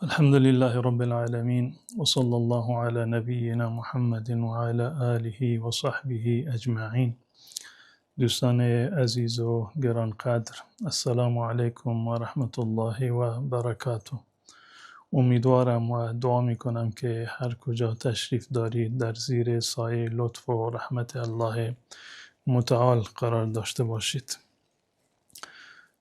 الحمد لله رب العالمين وصلى الله على نبينا محمد وعلى آله و صحبه اجمعین. دوستان عزیز و گرانقدر، السلام علیکم و رحمت الله و برکاته. امیدوارم و دعا میکنم که هر کجا تشریف دارید در زیر سایه لطف و رحمت الله متعال قرار داشته باشید.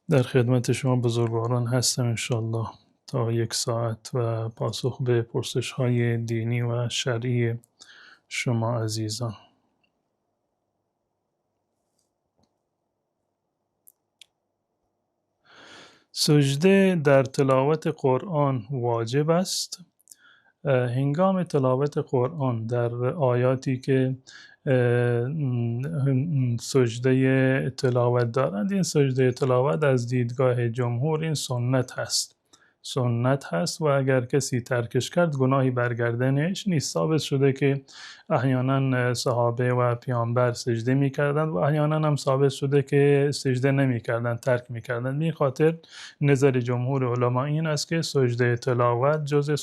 در خدمت شما بزرگواران هستم انشالله تا 1 ساعت و پاسخ به پرسش های دینی و شرعی شما عزیزان. سجده در تلاوت قرآن واجب است. هنگام تلاوت قرآن در آیاتی که سجده تلاوت دارند، این سجده تلاوت از دیدگاه جمهور این سنت هست و اگر کسی ترکش کرد گناهی بر گردنش نیست. ثابت شده که احیانا صحابه و پیامبر سجده میکردند و احیانا هم ثابت شده که سجده نمیکردند، ترک میکردند. این خاطر نظر جمهور علما این است که سجده تلاوت جز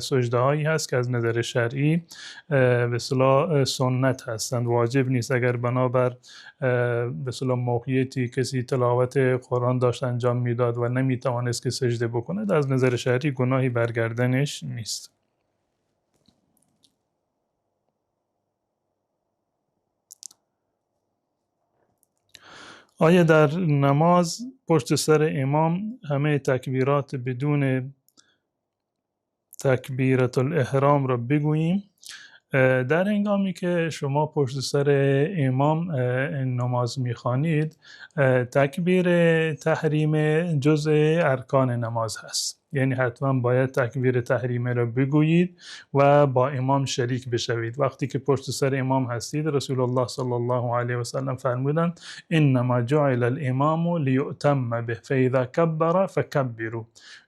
سجده هایی هست که از نظر شرعی به اصطلاح سنت هستند، واجب نیست. اگر بنابر به اصطلاح موقعیتی کسی تلاوت قرآن داشت انجام میداد و نمیتوانست که سجده بکند، از نظر شرعی گناهی بر گردنش نیست. آیا در نماز پشت سر امام همه تکبیرات بدون تکبیرة الاحرام را بگوییم؟ در هنگامی که شما پشت سر امام نماز میخوانید، تکبیر تحریم جزء ارکان نماز هست، یعنی حتما باید تکبیر تحریمه را بگویید و با امام شریک بشوید. وقتی که پشت سر امام هستید، رسول الله صلی الله علیه و سلم فرمودند انما جعل الامام لیؤتم به فاذا کبر فکبروا.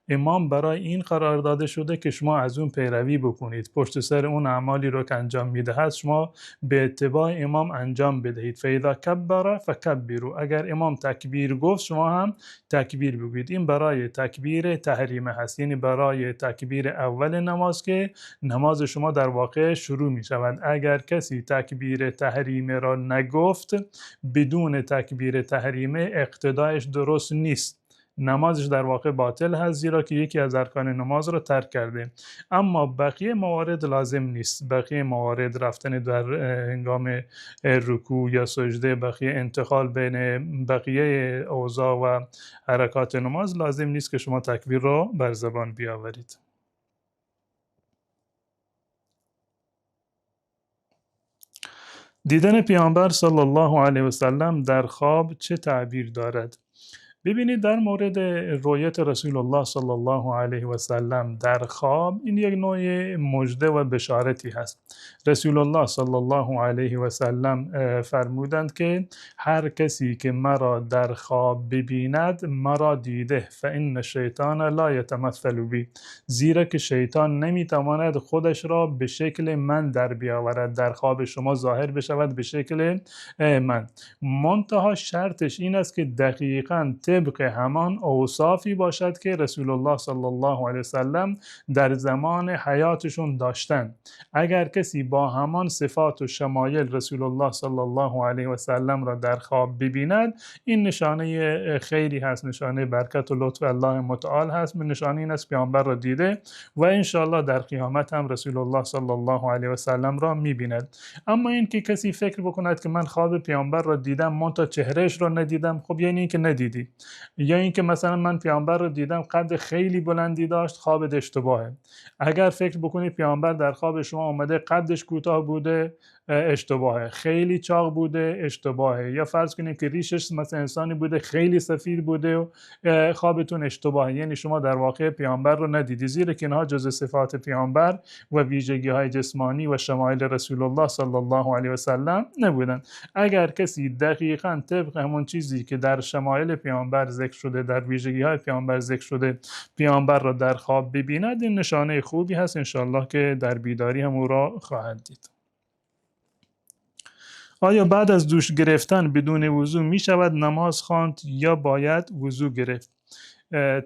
امام برای این قرار داده شده که شما از اون پیروی بکنید، پشت سر اون اعمالی رو که انجام میدهد شما به اتباع امام انجام بدهید. فاذا کبر فکبروا، اگر امام تکبیر گفت شما هم تکبیر بگویید. این برای تکبیر تحریمه هست، یعنی برای تکبیر اول نماز که نماز شما در واقع شروع می شود. اگر کسی تکبیر تحریمه را نگفت، بدون تکبیر تحریمه اقتدایش درست نیست، نمازش در واقع باطل هست، زیرا که یکی از ارکان نماز را ترک کرده. اما بقیه موارد لازم نیست، بقیه موارد رفتن در هنگام رکوع یا سجده، بقیه انتقال بین بقیه اوضاع و حرکات نماز لازم نیست که شما تکبیر را بر زبان بیاورید. دیدن پیامبر صلی الله علیه و سلم در خواب چه تعبیر دارد؟ ببینید، در مورد رؤیت رسول الله صلی الله علیه و سلم در خواب، این یک نوع مژده و بشارتی هست. رسول الله صلی الله علیه و سلم فرمودند که هر کسی که مرا در خواب ببیند مرا دیده، فان الشیطان لا یتمثل بی، زیرا که شیطان نمیتواند خودش را به شکل من در بیاورد، در خواب شما ظاهر بشود به شکل من. منتها شرطش این است که دقیقاً طبق همان اوصافی باشد که رسول الله صلی الله علیه وسلم در زمان حیاتشون داشتن. اگر کسی با همان صفات و شمایل رسول الله صلی الله علیه وسلم را در خواب ببیند، این نشانه خیری هست، نشانه برکت و لطف الله متعال هست، نشانه این است پیامبر را دیده و انشاءالله در قیامت هم رسول الله صلی الله علیه وسلم را میبیند. اما این که کسی فکر بکند که من خواب پیامبر را دیدم منتها چهرهش را ندیدم، خب یعنی این که ندیدی. یا این که مثلا من پیامبر را دیدم قد خیلی بلندی داشت، خوابت اشتباهه. اگر فکر بکنید پیامبر در خواب شما اومده قدش کوتاه بوده، اشتباهه. خیلی چاق بوده، اشتباهه. یا فرض کنید که ریشش مثلا انسانی بوده خیلی سفید بوده و خوابتون اشتباهه، یعنی شما در واقع پیامبر رو ندیدی، زیرا که اینها جزء صفات پیامبر و ویژگی های جسمانی و شمایل رسول الله صلی الله علیه و سلم نبودن. اگر کسی دقیقاً طبق همون چیزی که در شمایل پیامبر ذکر شده، در ویژگی های پیامبر ذکر شده، پیامبر را در خواب ببیند، این نشانه خوبی هست انشالله که در بیداری هم او را خواهد دید. آیا بعد از دوش گرفتن بدون وضو می شود نماز خواند یا باید وضو گرفت؟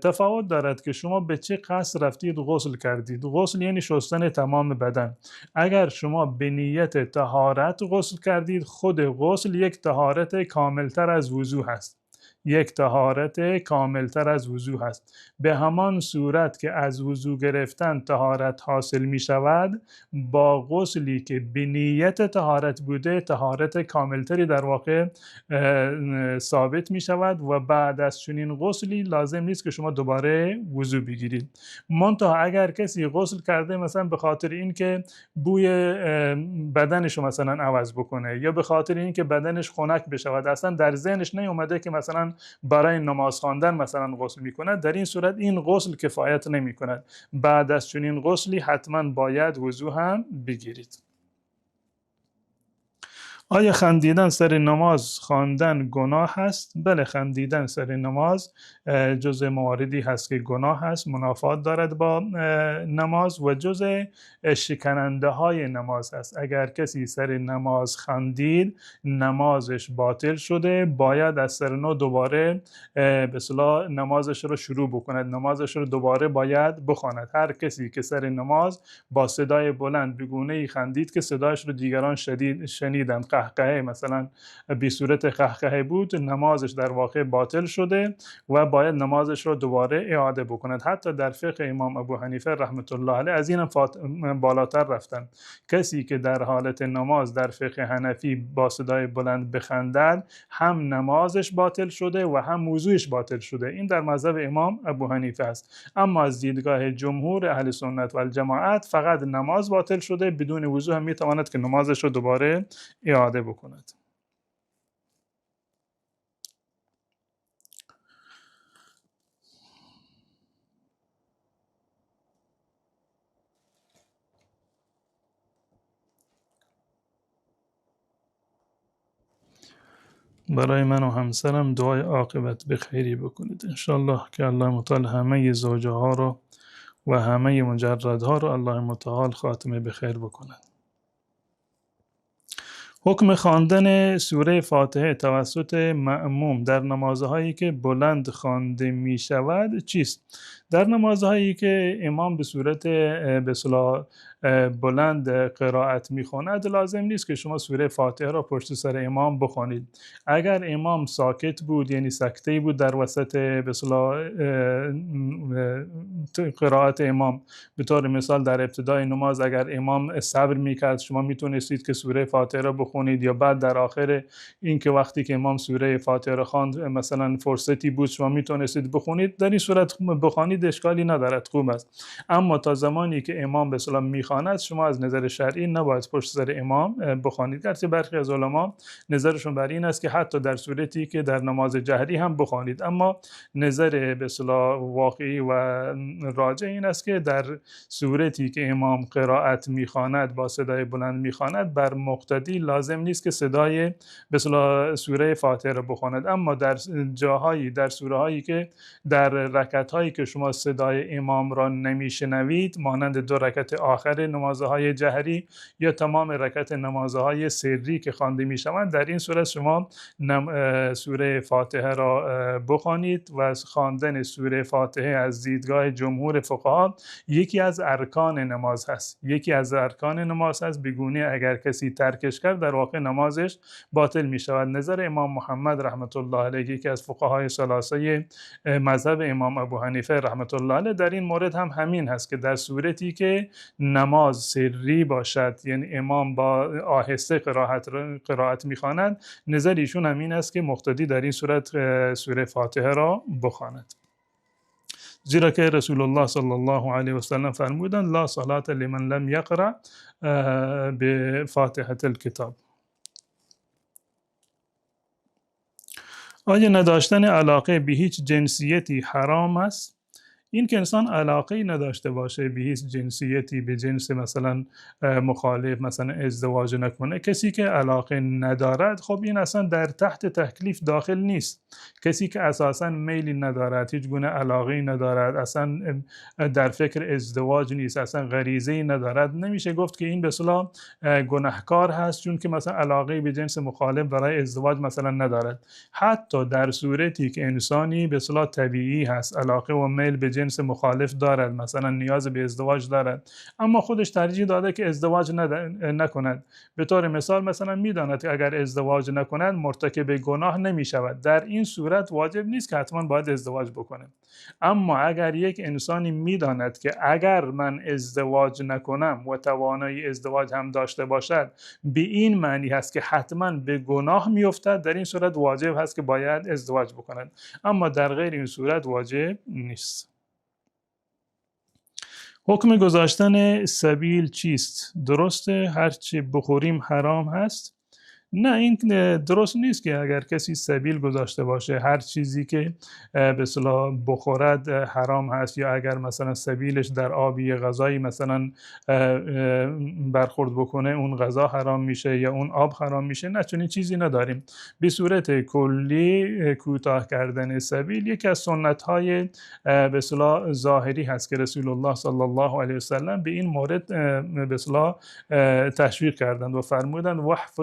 تفاوت دارد که شما به چه قصد رفتید غسل کردید. غسل یعنی شستن تمام بدن. اگر شما به نیت طهارت غسل کردید، خود غسل یک طهارت کاملتر از وضو هست. یک طهارت کاملتر از وضو هست. به همان صورت که از وضو گرفتن طهارت حاصل می شود، با غسلی که به نیت طهارت بوده طهارت کاملتری در واقع ثابت می شود و بعد از چنین غسلی لازم نیست که شما دوباره وضو بگیرید. منتها اگر کسی غسل کرده مثلا به خاطر اینکه بوی بدنش رو مثلا عوض بکنه یا به خاطر اینکه بدنش خنک بشود، اصلا در ذهنش نیومده که مثلا برای نماز خواندن مثلا غسل میکند، در این صورت این غسل کفایت نمیکند. بعد از چنین غسلی حتما باید وضو هم بگیرید. آیا خندیدن سر نماز خواندن گناه هست؟ بله، خندیدن سر نماز جزء مواردی هست که گناه هست، منافات دارد با نماز و جزء شکننده های نماز هست. اگر کسی سر نماز خندید نمازش باطل شده، باید از سر نو دوباره به اصطلاح نمازش رو شروع بکند، نمازش رو دوباره باید بخواند. هر کسی که سر نماز با صدای بلند به گونه‌ای خندید که صدایش رو دیگران شنیدند، قهقهه مثلا به صورت قهقهه بود، نمازش در واقع باطل شده و باید نمازش رو دوباره اعاده بکند. حتی در فقه امام ابو حنیفه رحمت الله علیه از این بالاتر رفتن. کسی که در حالت نماز در فقه حنفی با صدای بلند بخندد، هم نمازش باطل شده و هم وضوش باطل شده. این در مذهب امام ابو حنیفه است. اما از دیدگاه جمهور اهل سنت و الجماعت فقط نماز باطل شده، بدون وضو هم میتواند که نمازش رو دوباره اعاده بکند. برای من و همسرم دعای عاقبت به خیری بکنید انشالله که الله متعال همه زوجه ها رو و همه مجردها رو الله متعال خاتمه به خیر بکنه. حکم خواندن سوره فاتحه توسط مأموم در نمازهایی که بلند خوانده می شود چیست؟ در نمازهایی که امام به صورت به اصطلاح بلند قرائت می خواند، لازم نیست که شما سوره فاتحه را پشت سر امام بخوانید. اگر امام ساکت بود، یعنی سکته بود در وسط به اصطلاح قرائت امام، به طور مثال در ابتدای نماز اگر امام صبر میکرد، شما میتونستید که سوره فاتحه را بخونید، یا بعد در آخر این که وقتی که امام سوره فاتحه را خواند مثلا فرصتی بود شما میتونستید بخونید، در این صورت بخونید اشکالی ندارد، خوب است. اما تا زمانی که امام به اصطلاح میخواند شما از نظر شرعی نباید پشت سر امام بخونید. گرچه برخی از علما نظرشون بر این است که حتی در صورتی که در نماز جهری هم بخونید، اما نظر به اصطلاح واقعی و راجع این است که در صورتی که امام قرائت میخواند با صدای بلند میخواند، بر مقتدی لازم نیست که صدای به اصطلاح سوره فاتحه را بخواند. اما در جاهایی، در سوره هایی که در رکعت هایی که شما صدای امام را نمیشنوید، مانند 2 رکعت آخر نمازهای جهری یا تمام رکعت نمازهای سری که خوانده میشوند، در این صورت شما سوره فاتحه را بخوانید. و خواندن سوره فاتحه از دیدگاه جمهور فقها یکی از ارکان نماز هست، یکی از ارکان نماز هست، بگونه اگر کسی ترکش کرد در واقع نمازش باطل می شود. نظر امام محمد رحمت الله علیه، یکی از فقهای ثلاثه مذهب امام ابو حنیفه رحمت الله علیه، در این مورد هم همین هست که در صورتی که نماز سری باشد، یعنی امام با آهسته قرائت می‌خواند، نظر ایشون همین است که مقتدی در این صورت سوره فاتحه را بخواند. زیرا که رسول الله صلی الله علیه و سلم فرمودند لا صلاة لمن لم یقرأ بفاتحة الکتاب. آیا نداشتن علاقه به هیچ جنسیتی حرام است؟ این که انسان علاقه نداشته باشه به هیچ جنسیتی، به جنس مثلا مخالف، مثلا ازدواج نکنه، کسی که علاقه ندارد خب این اصلا در تحت تکلیف داخل نیست. کسی که اساسا میلی ندارد، هیچ گونه علاقه ندارد، اصلا در فکر ازدواج نیست، اصلا غریزه ندارد، نمیشه گفت که این به اصطلاح گناهکار هست چون که مثلا علاقه به جنس مخالف برای ازدواج مثلا ندارد. حتی در صورتی که انسانی به اصطلاح طبیعی هست، علاقه و میل به جنس مخالف دارد، مثلا نیاز به ازدواج دارد، اما خودش ترجیح داده که ازدواج نکند. به طور مثال مثلا میداند که اگر ازدواج نکند مرتکب گناه نمی شود، در این صورت واجب نیست که حتما باید ازدواج بکنه. اما اگر یک انسانی میداند که اگر من ازدواج نکنم و توانایی ازدواج هم داشته باشد به این معنی هست که حتما به گناه میافتد، در این صورت واجب هست که باید ازدواج بکند، اما در غیر این صورت واجب نیست. حکم گذاشتن سبیل چیست؟ درسته هرچی بخوریم حرام هست؟ نه، این درست نیست که اگر کسی سبیل گذاشته باشه هر چیزی که به اصطلاح بخورد حرام هست، یا اگر مثلا سبیلش در آبی غذایی مثلا برخورد بکنه اون غذا حرام میشه یا اون آب حرام میشه. نه، چنین چیزی نداریم. به صورت کلی کوتاه کردن سبیل یکی از سنت های به اصطلاح ظاهری هست که رسول الله صلی الله علیه وسلم به این مورد به اصطلاح تشویق کردند و فرمودند وحف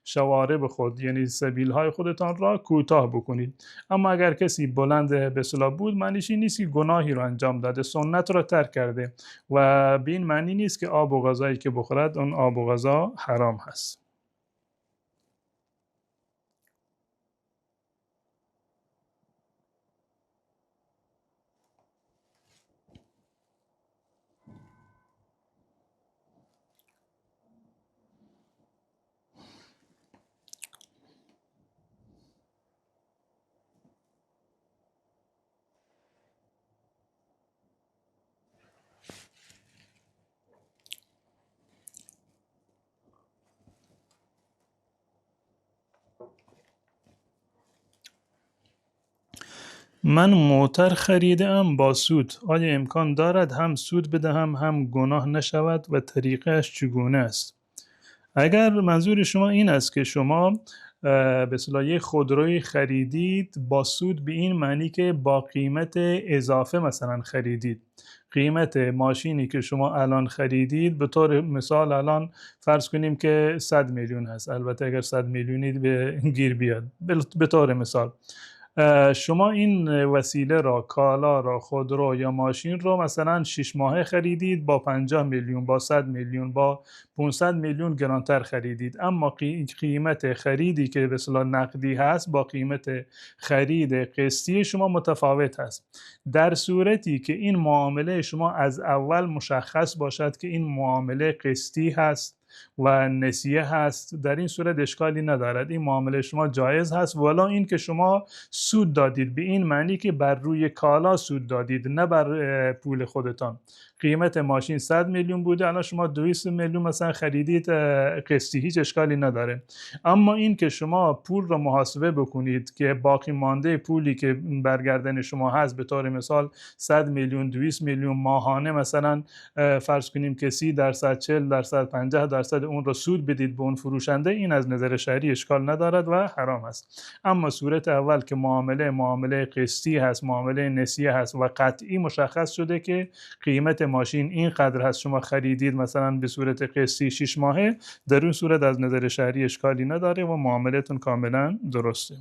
شوارب خود، یعنی سبیل های خودتان را کوتاه بکنید. اما اگر کسی بلند به اصطلاح بود، معنیش این نیست که گناهی را انجام داده، سنت را ترک کرده، و به این معنی نیست که آب و غذایی که بخورد اون آب و غذا حرام هست. من موتر خریدم با سود، آیا امکان دارد هم سود بدهم هم گناه نشود و طریقش چگونه است؟ اگر منظور شما این است که شما به اصطلاح یک خودروی خریدید با سود، به این معنی که با قیمت اضافه مثلا خریدید، قیمت ماشینی که شما الان خریدید به طور مثال الان فرض کنیم که 100 میلیون هست، البته اگر 100 میلیونی به گیر بیاد به طور مثال، شما این وسیله را، کالا را، خودرو یا ماشین رو مثلا 6 ماهه خریدید با 50 میلیون، با 100 میلیون، با 500 میلیون گرانتر خریدید، اما قیمت خریدی که به اصطلاح نقدی هست با قیمت خرید قسطی شما متفاوت هست. در صورتی که این معامله شما از اول مشخص باشد که این معامله قسطی هست و نسیه هست، در این صورت اشکالی ندارد، این معامله شما جایز هست، ولی این که شما سود دادید به این معنی که بر روی کالا سود دادید، نه بر پول خودتان. قیمت ماشین 100 میلیون بوده، الان شما 200 میلیون مثلا خریدید قسطی، هیچ اشکالی نداره. اما این که شما پول رو محاسبه بکنید که باقی مانده پولی که برگردن شما هست، به طور مثال 100 میلیون، 200 میلیون ماهانه مثلا فرض کنیم که 30%، 40%، 50% اون رو سود بدید به اون فروشنده، این از نظر شرعی اشکال ندارد و حرام است. اما صورت اول که معامله قسطی هست، معامله نسیه هست و قطعی مشخص شده که قیمت ماشین اینقدر هست، شما خریدید مثلا به صورت قسطی 6 ماهه، در اون صورت از نظر شرعی اشکالی نداره و معاملتون کاملا درسته.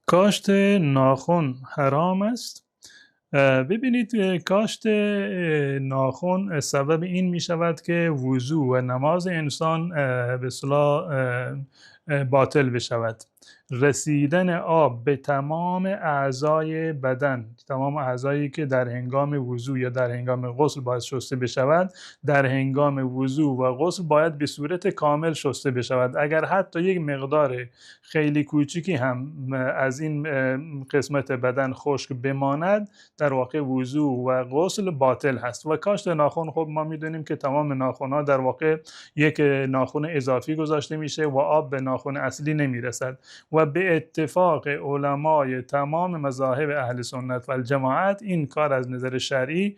کاشت ناخن حرام است؟ ببینید، کاشت ناخن سبب این می شود که وضو و نماز انسان به اصطلاح باطل بشود. رسیدن آب به تمام اعضای بدن، تمام اعضایی که در هنگام وضو یا در هنگام غسل باید شسته بشود، در هنگام وضو و غسل باید به صورت کامل شسته بشود. اگر حتی یک مقدار خیلی کوچیکی هم از این قسمت بدن خشک بماند، در واقع وضو و غسل باطل هست. و کاشت ناخن، خب ما میدونیم که تمام ناخن‌ها در واقع یک ناخن اضافی گذاشته میشه و آب به ناخن اصلی نمیرسد. و به اتفاق علمای تمام مذاهب اهل سنت و الجماعت این کار از نظر شرعی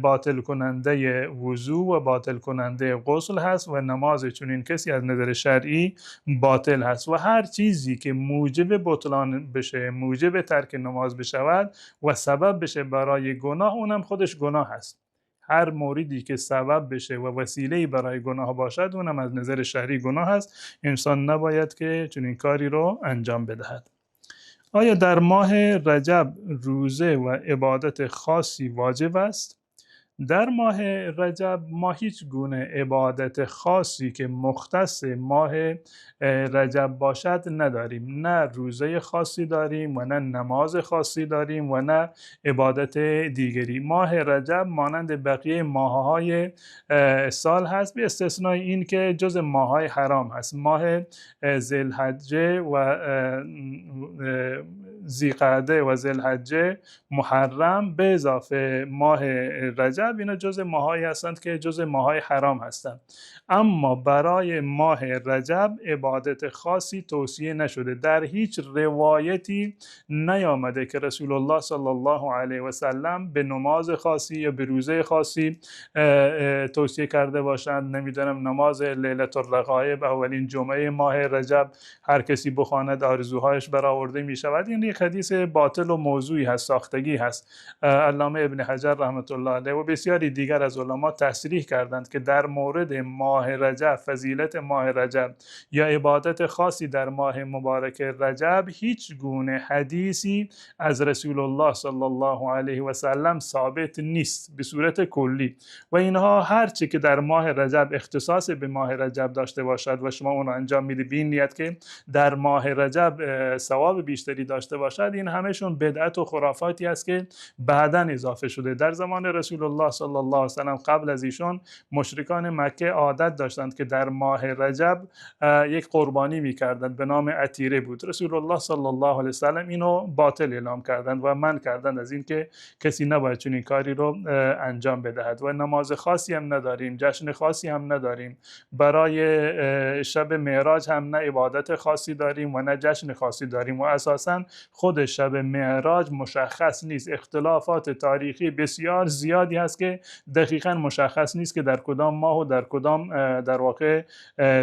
باطل کننده وضو و باطل کننده غسل هست و نماز چنین کسی از نظر شرعی باطل هست. و هر چیزی که موجب بطلان بشه، موجب ترک نماز بشود و سبب بشه برای گناه، اونم خودش گناه هست. هر موردی که سبب بشه و وسیله‌ای برای گناه باشد، اونم از نظر شرعی گناه است. انسان نباید که چنین کاری رو انجام بدهد. آیا در ماه رجب روزه و عبادت خاصی واجب است؟ در ماه رجب ما هیچ گونه عبادت خاصی که مختص ماه رجب باشد نداریم. نه روزه خاصی داریم و نه نماز خاصی داریم و نه عبادت دیگری. ماه رجب مانند بقیه ماه‌های سال هست، به استثنای این که جز ماه‌های حرام هست. ماه ذوالحجه و ذی‌قعده و ذوالحجه، محرم به اضافه ماه رجب، اینا جز ماهایی هستند که جز ماهای حرام هستند. اما برای ماه رجب عبادت خاصی توصیه نشده. در هیچ روایتی نیامده که رسول الله صلی الله علیه و سلم به نماز خاصی یا به روزه خاصی توصیه کرده باشند. نمیدونم نماز لیلة الرغائب اولین جمعه ماه رجب هر کسی بخواند آرزوهایش برآورده می شود. این یک حدیث باطل و موضوعی هست، ساختگی هست. علامه ابن حجر رحمت الله علیه و بسیاری دیگر از علما تصریح کردند که در مورد ماه رجب، فضیلت ماه رجب یا عبادت خاصی در ماه مبارک رجب، هیچ گونه حدیثی از رسول الله صلی الله علیه و سلم ثابت نیست به صورت کلی. و اینها هرچی که در ماه رجب اختصاص به ماه رجب داشته باشد و شما اون رو انجام میدید به این نیت که در ماه رجب ثواب بیشتری داشته باشد، این همشون بدعت و خرافاتی است که بعداً اضافه شده. در زمان رسول الله صلی الله علیه و سلم قبل از ایشون مشرکان مکه عادت داشتند که در ماه رجب یک قربانی میکردند به نام عتیره بود. رسول الله صلی الله علیه و سلم اینو باطل اعلام کردند و منع کردند از این که کسی نباید چنین کاری رو انجام بدهد. و نماز خاصی هم نداریم، جشن خاصی هم نداریم. برای شب معراج هم نه عبادت خاصی داریم و نه جشن خاصی داریم. و اساساً خود شب معراج مشخص نیست. اختلافات تاریخی بسیار زیادی هست که دقیقاً مشخص نیست که در کدام ماه و در کدام در واقع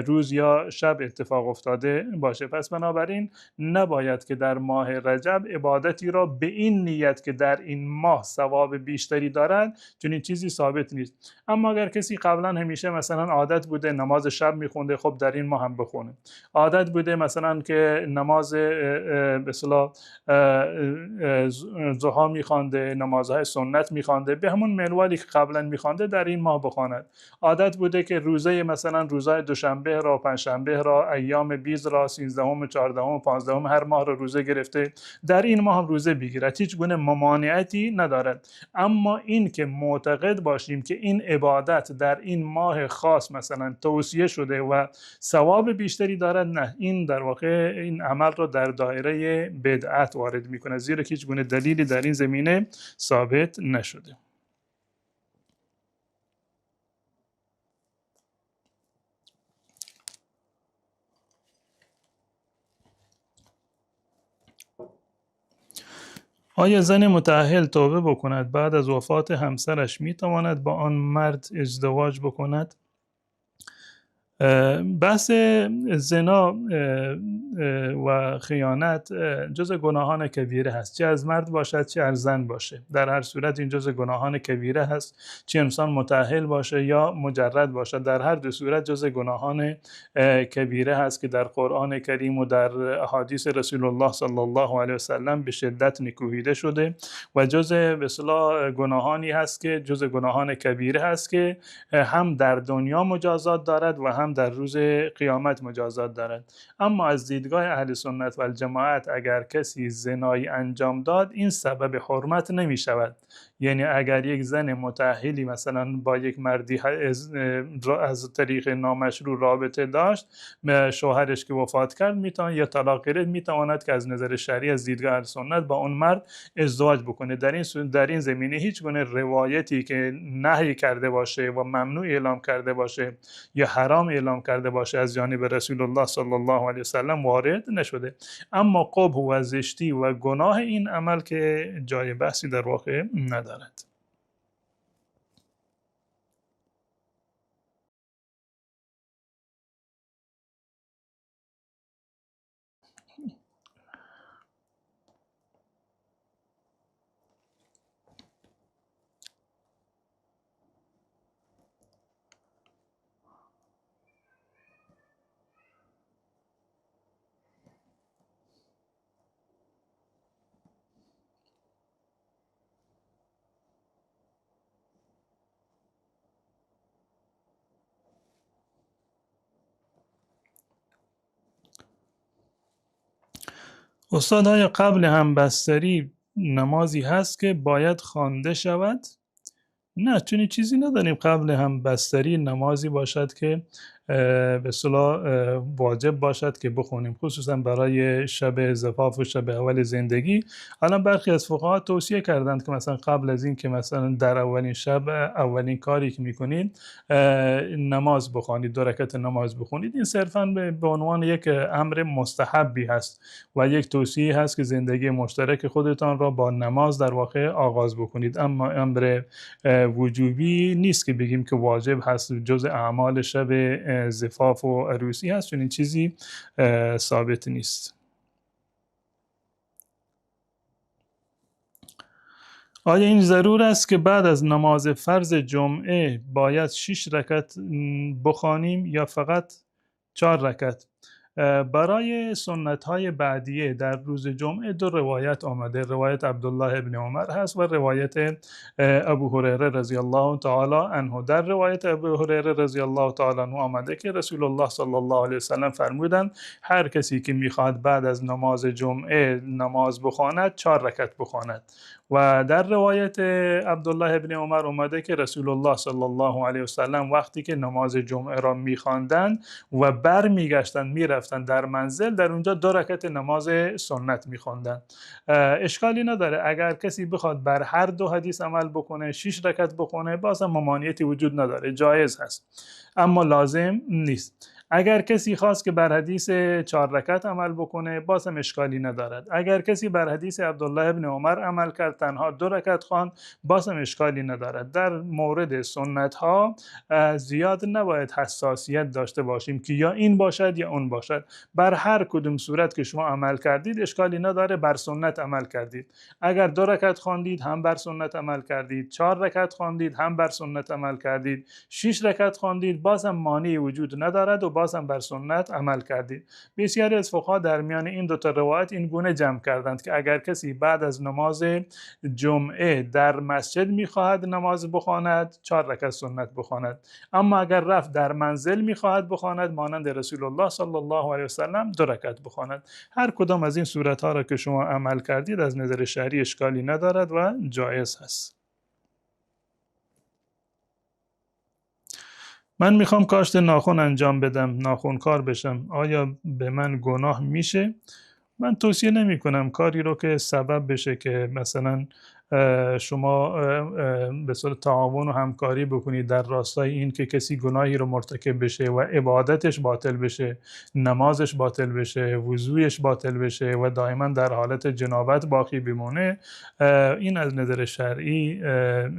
روز یا شب اتفاق افتاده باشه. پس بنابراین نباید که در ماه رجب عبادتی را به این نیت که در این ماه ثواب بیشتری دارد، چون این چیزی ثابت نیست. اما اگر کسی قبلا همیشه مثلا عادت بوده نماز شب میخونده، خب در این ماه هم بخونه. عادت بوده مثلا که نماز به اصطلاح ضحی میخوانده، نمازهای سنت میخوانده، به همون منوالی که قبلا میخوانده در این ماه بخواند. عادت بوده که روزه مثلا روزهای دوشنبه را، پنجشنبه را، ایام بیز را، 13 14 15 هر ماه را روزه گرفته، در این ماه هم روزه بگیرد. هیچ گونه ممانعتی ندارد. اما این که معتقد باشیم که این عبادت در این ماه خاص مثلا توصیه شده و ثواب بیشتری دارد، نه، این در واقع این عمل را در دایره بدعت وارد میکنه، زیرا هیچ گونه دلیلی در این زمینه ثابت نشده. آیا زن متأهل توبه بکند بعد از وفات همسرش میتواند با آن مرد ازدواج بکند؟ بحث زنا و خیانت جز گناهان کبیره هست، چه از مرد باشد چه از زن باشه. در هر صورت این جز گناهان کبیره هست، چه انسان متأهل باشه یا مجرد باشه، در هر دو صورت جز گناهان کبیره هست که در قرآن کریم و در احادیث رسول الله صلی الله علیه و سلم به شدت نکوهیده شده و جز به اصطلاح گناهانی هست که جز گناهان کبیره هست که هم در دنیا مجازات دارد و هم هم در روز قیامت مجازات دارد. اما از دیدگاه اهل سنت و الجماعت اگر کسی زنایی انجام داد این سبب حرمت نمی شود. یعنی اگر یک زن متأهلی مثلا با یک مردی از طریق نامشروع رابطه داشت، شوهرش که وفات کرد میتونه یا طلاق گرفت، میتواند که از نظر شرعی از دیدگاه اهل سنت با اون مرد ازدواج بکنه. در این زمینه هیچ گونه روایتی که نهی کرده باشه و ممنوع اعلام کرده باشه یا حرام اعلام کرده باشه از جانب رسول الله صلی الله علیه وسلم وارد نشده. اما قبح و زشتی و گناه این عمل که جای بحثی در واقع ندارد. استاد های قبل همبستری نمازی هست که باید خوانده شود؟ نه، چنین چیزی نداریم. قبل هم بستری نمازی باشد که به اصطلاح واجب باشد که بخونیم، خصوصا برای شب زفاف و شب اول زندگی. الان برخی از فقها توصیه کردند که مثلا قبل از این که مثلا در اولین شب اولین کاری که میکنید نماز بخوانید، 2 رکعت نماز بخونید. این صرفا به عنوان یک امر مستحبی هست و یک توصیه هست که زندگی مشترک خودتان را با نماز در واقع آغاز بکنید. اما امر وجوبی نیست که بگیم که واجب هست، جز اعمال شب زفاف و عروسی هست، چون این چیزی ثابت نیست. آیا این ضرور است که بعد از نماز فرض جمعه باید 6 رکعت بخوانیم یا فقط 4 رکعت؟ برای سنت های بعدیه در روز جمعه 2 روایت آمده. روایت عبدالله ابن عمر هست و روایت ابو هریره رضی الله تعالی عنه. در روایت ابو هریره رضی الله تعالی عنه آمده که رسول الله صلی الله علیه وسلم فرمودند هر کسی که میخواد بعد از نماز جمعه نماز بخواند 4 رکعت بخواند. و در روایت عبدالله ابن عمر اومده که رسول الله صلی الله علیه وسلم وقتی که نماز جمعه را میخواندند و برمیگشتند میرفتند در منزل، در اونجا 2 رکعت نماز سنت میخواندند. اشکالی نداره اگر کسی بخواد بر هر 2 حدیث عمل بکنه، 6 رکعت بخونه، بازم ممانعتی وجود نداره، جایز هست، اما لازم نیست. اگر کسی خواست که بر حدیث 4 رکعت عمل بکنه، بازم اشکالی ندارد. اگر کسی بر حدیث عبدالله ابن عمر عمل کرد، تنها 2 رکعت خواند، بازم اشکالی ندارد. در مورد سنت ها زیاد نباید حساسیت داشته باشیم که یا این باشد یا اون باشد. بر هر کدوم صورت که شما عمل کردید اشکالی نداره، بر سنت عمل کردید. اگر 2 رکعت خواندید هم بر سنت عمل کردید، 4 رکعت خواندید هم بر سنت عمل کردید، 6 رکعت خواندید، بازم مانعی وجود ندارد و بازم بر سنت عمل کردید. بسیاری از فقها در میان این 2 تا روایت این گونه جمع کردند که اگر کسی بعد از نماز جمعه در مسجد میخواهد نماز بخواند، 4 رکعت سنت بخواند، اما اگر رفت در منزل میخواهد بخواند، مانند رسول الله صلی الله علیه وسلم 2 رکعت بخواند. هر کدام از این صورت ها را که شما عمل کردید از نظر شرعی اشکالی ندارد و جایز هست. من میخوام کاشت ناخن انجام بدم، ناخنکار بشم، آیا به من گناه میشه؟ من توصیه نمی کنم کاری رو که سبب بشه که مثلا شما به صورت تعاون و همکاری بکنید در راستای این که کسی گناهی رو مرتکب بشه و عبادتش باطل بشه، نمازش باطل بشه، وضویش باطل بشه و دائما در حالت جنابت باقی بمونه. این از نظر شرعی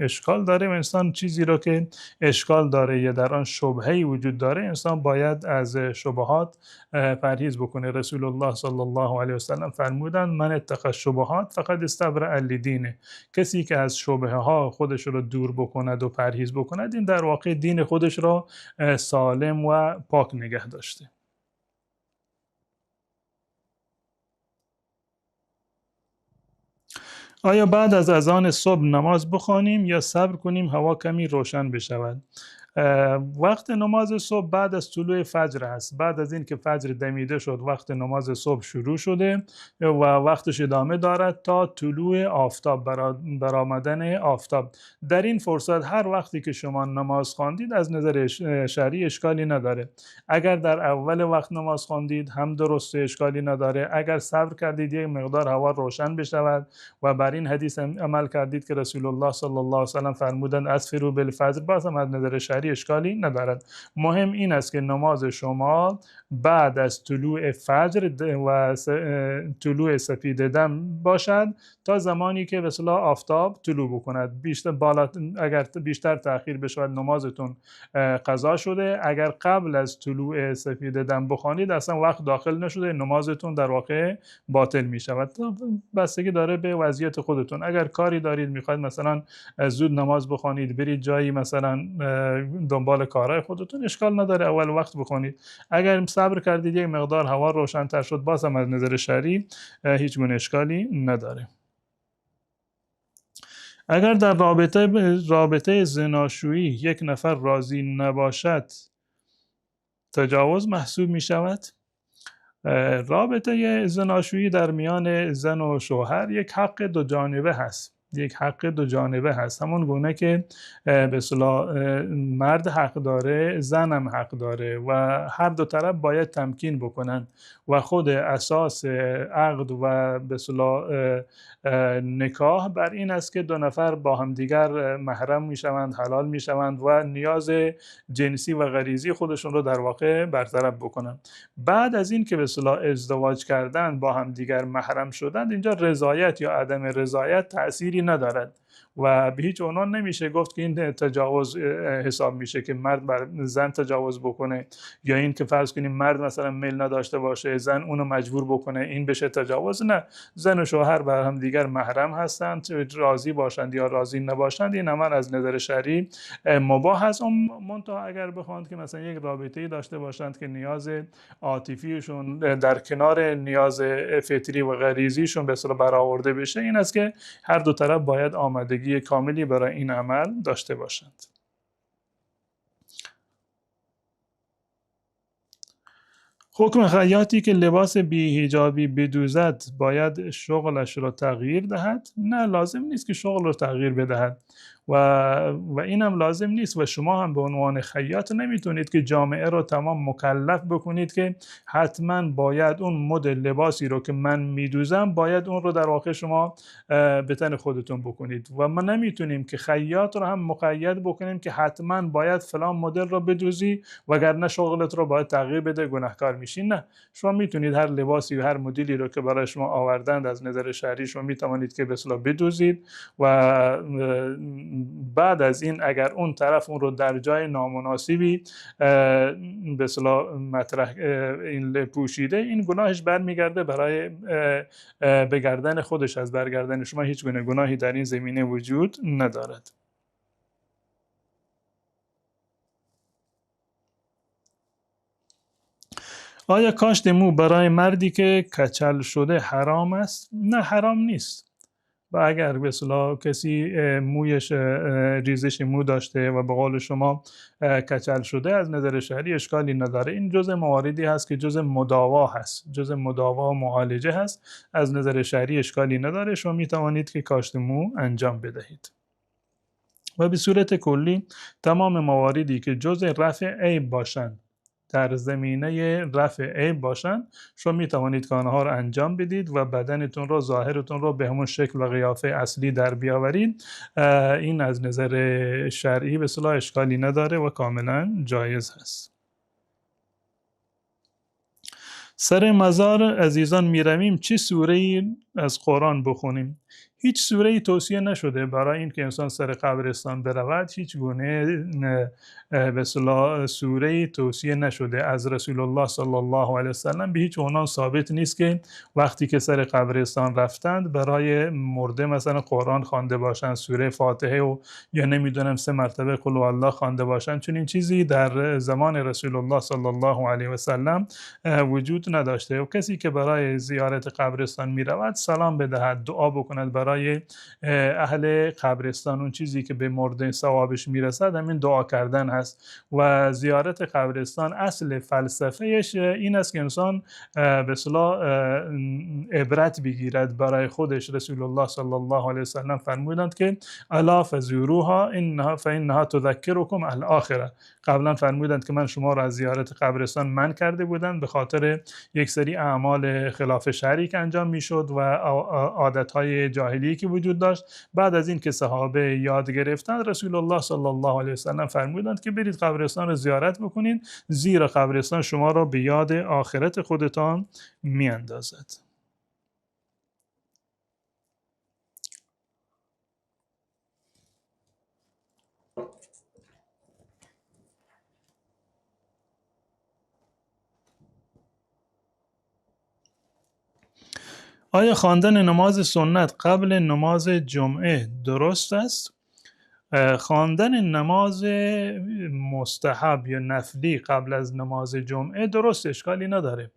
اشکال داره و انسان چیزی رو که اشکال داره یا در آن شبهه‌ای وجود داره، انسان باید از شبهات پرهیز بکنه. رسول الله صلی الله علیه وسلم فرمودند من اتقی الشبهات فقد استبرأ لدینه. کسی که از شبهه ها خودش رو دور بکند و پرهیز بکند، این در واقع دین خودش را سالم و پاک نگه داشته. آیا بعد از اذان صبح نماز بخوانیم یا صبر کنیم هوا کمی روشن بشود؟ وقت نماز صبح بعد از طلوع فجر هست. بعد از این که فجر دمیده شد وقت نماز صبح شروع شده و وقتش ادامه دارد تا طلوع آفتاب، برآمدن آفتاب. در این فرصت هر وقتی که شما نماز خواندید از نظر شرعی اشکالی نداره. اگر در اول وقت نماز خواندید هم درسته، اشکالی نداره. اگر صبر کردید یک مقدار هوا روشن بشود و بر این حدیث عمل کردید که رسول الله صلی الله علیه و سلم فرمودند اسفروا بالفجر، باز هم از نظر شرعی اشکالی ندارد. مهم این است که نماز شما بعد از طلوع فجر و طلوع سپید دم باشد تا زمانی که به اصطلاح آفتاب طلوع بکند. اگر بیشتر تأخیر بشود نمازتون قضا شده. اگر قبل از طلوع سپید دم بخوانید اصلا وقت داخل نشده، نمازتون در واقع باطل می شود. بستگی داره به وضعیت خودتون. اگر کاری دارید میخواید مثلا زود نماز بخوانید برید جایی مثلا دنبال کارهای خودتون، اشکال نداره اول وقت بخوانید. اگر صبر کردید یک مقدار هوا روشن‌تر شد باز هم از نظر شرعی هیچ گونه اشکالی نداره. اگر در رابطه زناشویی یک نفر راضی نباشد تجاوز محسوب می شود؟ رابطه زناشویی در میان زن و شوهر یک حق دو جانبه هست. همون گونه که به اصطلاح مرد حق داره زن هم حق داره و هر دو طرف باید تمکین بکنن و خود اساس عقد و به اصطلاح نکاح بر این است که دو نفر با همدیگر محرم میشوند، حلال میشوند و نیاز جنسی و غریزی خودشون رو در واقع برطرف بکنن. بعد از این که به اصطلاح ازدواج کردن، با همدیگر محرم شدند، اینجا رضایت یا عدم رضایت تأثیری ندارد و به هیچ عنوان نمیشه گفت که این تجاوز حساب میشه که مرد بر زن تجاوز بکنه، یا این که فرض کنیم مرد مثلا میل نداشته باشه زن اونو مجبور بکنه این بشه تجاوز. نه، زن و شوهر بر هم دیگر محرم هستند، راضی باشند یا راضی نباشند این عمل از نظر شرعی مباح است. منتها اگر بخواند که مثلا یک رابطه‌ای داشته باشند که نیاز عاطفیشون در کنار نیاز فطری و غریزیشون به اصطلاح برآورده بشه، این است که هر دو طرف باید آمادگی کاملی برای این عمل داشته باشند. حکم خیاطی که لباس بی‌حجابی بدوزد باید شغلش را تغییر دهد؟ نه، لازم نیست که شغل را تغییر بدهد و این هم لازم نیست و شما هم به عنوان خیاط نمیتونید که جامعه رو تمام مکلف بکنید که حتما باید اون مدل لباسی رو که من میدوزم باید اون رو در واقع شما به تن خودتون بکنید و ما نمیتونیم که خیاط رو هم مقید بکنیم که حتما باید فلان مدل رو بدوزی وگرنه شغلت رو باید تغییر بده گناهکار میشین. نه، شما میتونید هر لباسی و هر مدلی رو که برای شما آوردند از نظر شرعی شما میتوانید که به اصطلاح بدوزید و بعد از این اگر اون طرف اون رو در جای نامناسبی به اصطلاح مطرح این پوشیده، این گناهش برمیگرده برای به گردن خودش، از برگردن شما هیچ گونه گناهی در این زمینه وجود ندارد. آیا کاشت مو برای مردی که کچل شده حرام است؟ نه، حرام نیست. و اگر به اصطلاح کسی مویش ریزش مو داشته و به قول شما کچل شده، از نظر شرعی اشکالی نداره. این جزء مواردی هست که جزء مداوا هست، جزء مداوا و معالجه هست. از نظر شرعی اشکالی نداره، شما می توانید که کاشت مو انجام بدهید. و به صورت کلی تمام مواردی که جزء رفع عیب باشند، در زمینه رفع عیب باشند، شما می توانید که آنها را انجام بدید و بدنتون را، ظاهرتون را به همون شکل و قیافه اصلی در بیاورید. این از نظر شرعی به اصطلاح اشکالی نداره و کاملا جایز هست. سر مزار عزیزان می رویم چه سوره‌ای از قرآن بخونیم؟ هیچ سوره‌ای توصیه نشده برای این که انسان سر قبرستان برود. هیچ گونه به اصطلاح سوره‌ای توصیه نشده از رسول الله صلی الله علیه وسلم. به هیچ عنوان ثابت نیست که وقتی که سر قبرستان رفتند برای مرده مثلا قرآن خوانده باشند، سوره فاتحه و یا نمیدونم 3 مرتبه قل الله خوانده باشند. چون این چیزی در زمان رسول الله صلی الله علیه وسلم وجود نداشته و کسی که برای زیارت قبرستان میرود سلام بدهد، دعا بکند برای برای اهل قبرستان اون چیزی که به مرده ثوابش میرسد همین دعا کردن هست و زیارت قبرستان اصل فلسفهش این است که انسان به اصطلاح عبرت بگیرد برای خودش. رسول الله صلی الله علیه وسلم فرمودند که الا فزوروها فانها تذکرکم الاخره. قبلا فرمودند که من شما را از زیارت قبرستان منع کرده بودم به خاطر یک سری اعمال خلاف شرعی که انجام میشد و عادتهای جاهلی که وجود داشت. بعد از این که صحابه یاد گرفتند رسول الله صلی الله علیه وسلم فرمودند که برید قبرستان را زیارت بکنید، زیرا قبرستان شما را به یاد آخرت خودتان میاندازد. آیا خواندن نماز سنت قبل نماز جمعه درست است؟ خواندن نماز مستحب یا نفلی قبل از نماز جمعه درست، اشکالی نداره،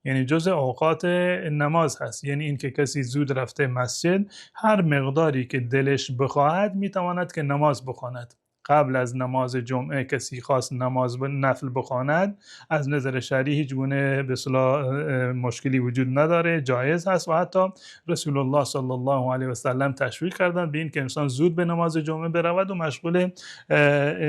یعنی جزء اوقات نماز هست. یعنی این که کسی زود رفته مسجد هر مقداری که دلش بخواهد میتواند که نماز بخواند. قبل از نماز جمعه کسی خواست نماز نفل بخواند از نظر شرعی هیچ گونه به اصطلاح مشکلی وجود نداره، جایز هست و حتی رسول الله صلی الله علیه و سلم تشویق کردند به این که انسان زود به نماز جمعه برود و مشغول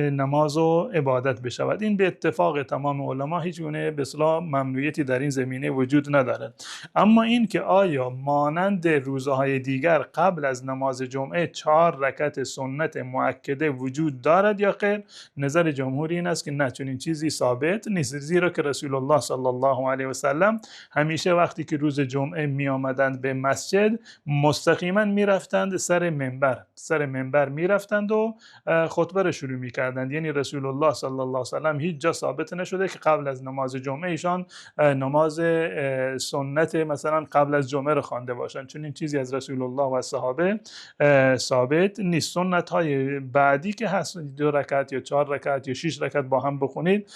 نماز و عبادت بشود. این به اتفاق تمام علما هیچ گونه به اصطلاح ممنوعیتی در این زمینه وجود ندارد. اما این که آیا مانند روزهای دیگر قبل از نماز جمعه 4 رکعت سنت مؤکده وجود دارد یا خیر، نظر جمهور این است که نه، چون این چیزی ثابت نیست، زیرا که رسول الله صلی الله علیه و سلم همیشه وقتی که روز جمعه می آمدند به مسجد مستقیما می رفتند سر منبر می رفتند و خطبه را شروع می کردند. یعنی رسول الله صلی الله علیه و سلم هیچ جا ثابت نشده که قبل از نماز جمعه ایشان نماز سنت مثلا قبل از جمعه را خوانده باشند، چون این چیزی از رسول الله و صحابه ثابت نیست. سنت های بعدی که هست 2 رکعت یا 4 رکعت یا 6 رکعت با هم بخونید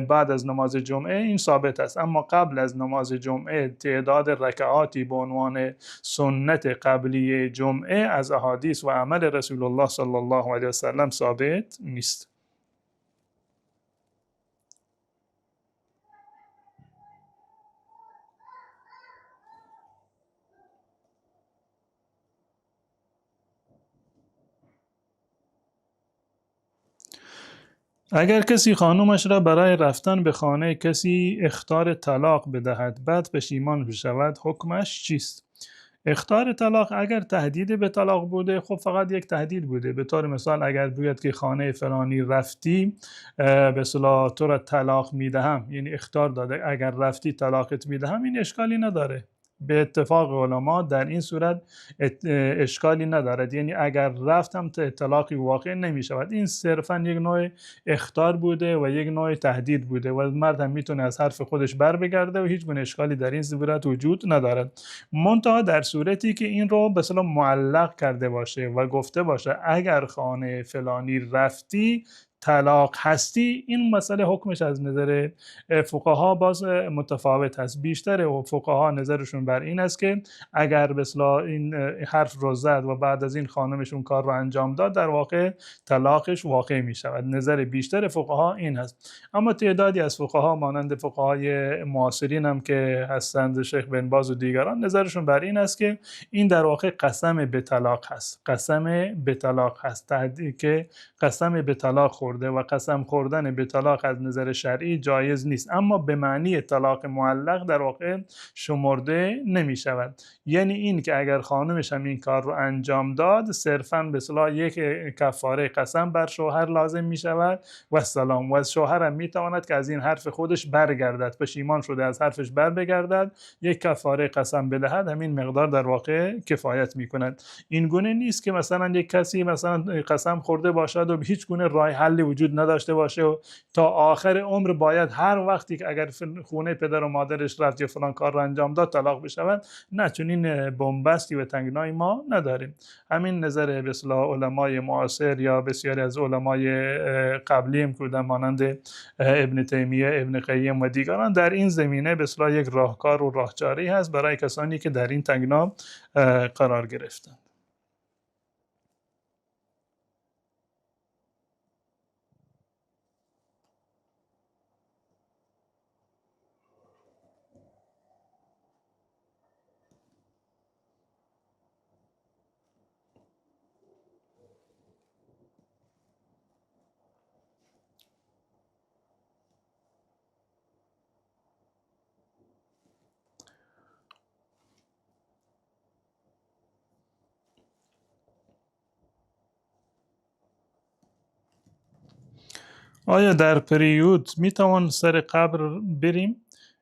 بعد از نماز جمعه این ثابت است، اما قبل از نماز جمعه تعداد رکعاتی به عنوان سنت قبلی جمعه از احادیث و عمل رسول الله صلی الله علیه و سلم ثابت نیست. اگر کسی خانومش را برای رفتن به خانه کسی اخطار طلاق بدهد بعد پشیمان بشود، حکمش چیست؟ اخطار طلاق اگر تهدید به طلاق بوده، خب فقط یک تهدید بوده. به طور مثال اگر بگوید که خانه فلانی رفتی به اصطلاح تو را طلاق میدهم، یعنی اخطار داده اگر رفتی طلاقت میدهم، این اشکالی نداره. به اتفاق علما در این صورت اشکالی ندارد، یعنی اگر رفتم طلاقی واقع نمی شود. این صرفا یک نوع اخطار بوده و یک نوع تهدید بوده و مرد هم میتونه از حرف خودش بر بگرده و هیچ گونه اشکالی در این صورت وجود ندارد. منتها در صورتی که این رو به اصطلاح معلق کرده باشه و گفته باشه اگر خانه فلانی رفتی طلاق هستی، این مسئله حکمش از نظر فقها باز متفاوت هست. بیشتر فقها نظرشون بر این است که اگر به اصطلاح این حرف رو زد و بعد از این خانمشون کار رو انجام داد، در واقع طلاقش واقع می شود. نظر بیشتر فقها این هست. اما تعدادی از فقها مانند فقهای معاصرین هم که هستند، شیخ بن باز و دیگران، نظرشون بر این است که این در واقع قسم به طلاق هست. قسم به طلاق هست که قسم به طلاق خورده و قسم خوردن به طلاق از نظر شرعی جایز نیست، اما به معنی طلاق معلق در واقع شمرده نمی شود. یعنی این که اگر خانمش هم این کار رو انجام داد، صرفاً به اصطلاح یک کفاره قسم بر شوهر لازم می شود و سلام، و از شوهر هم می تواند که از این حرف خودش برگردد، پشیمان شده از حرفش بر بگردد، یک کفاره قسم بدهد، همین مقدار در واقع کفایت می کند. این گونه نیست که مثلا یک کسی مثلا قسم خورده باشد و هیچ گونه راه حل وجود نداشته باشه و تا آخر عمر باید هر وقتی که اگر خونه پدر و مادرش رفت یا فلان کار رو انجام داد طلاق بشود. نه، چون این بنبستی و تنگنای ما نداریم. همین نظر به اصطلاح علمای معاصر یا بسیاری از علمای قبلی هم که مانند ابن تیمیه، ابن قیم و دیگران در این زمینه به اصطلاح یک راهکار و راهچاره‌ای هست برای کسانی که در این تنگنا قرار گرفتند. آیا در پریود میتوان سر قبر بریم؟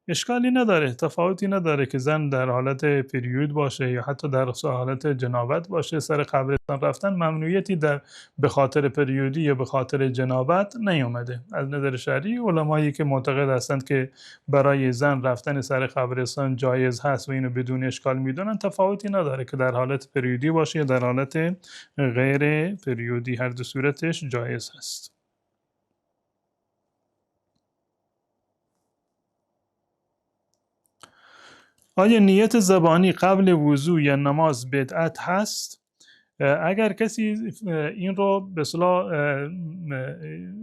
اشکالی نداره، تفاوتی نداره که زن در حالت پریود باشه یا حتی در حالت جنابت باشه سر قبرستان رفتن ممنوعیتی به خاطر پریودی یا به خاطر جنابت نیومده. از نظر شرعی علمایی که معتقد هستند که برای زن رفتن سر قبرستان جایز هست و اینو بدون اشکال میدونن، تفاوتی نداره که در حالت پریودی باشه یا در حالت غیر پریودی، هر دو صورتش جایز هست. آیا نیت زبانی قبل وضو یا نماز بدعت هست؟ اگر کسی این رو به اصطلاح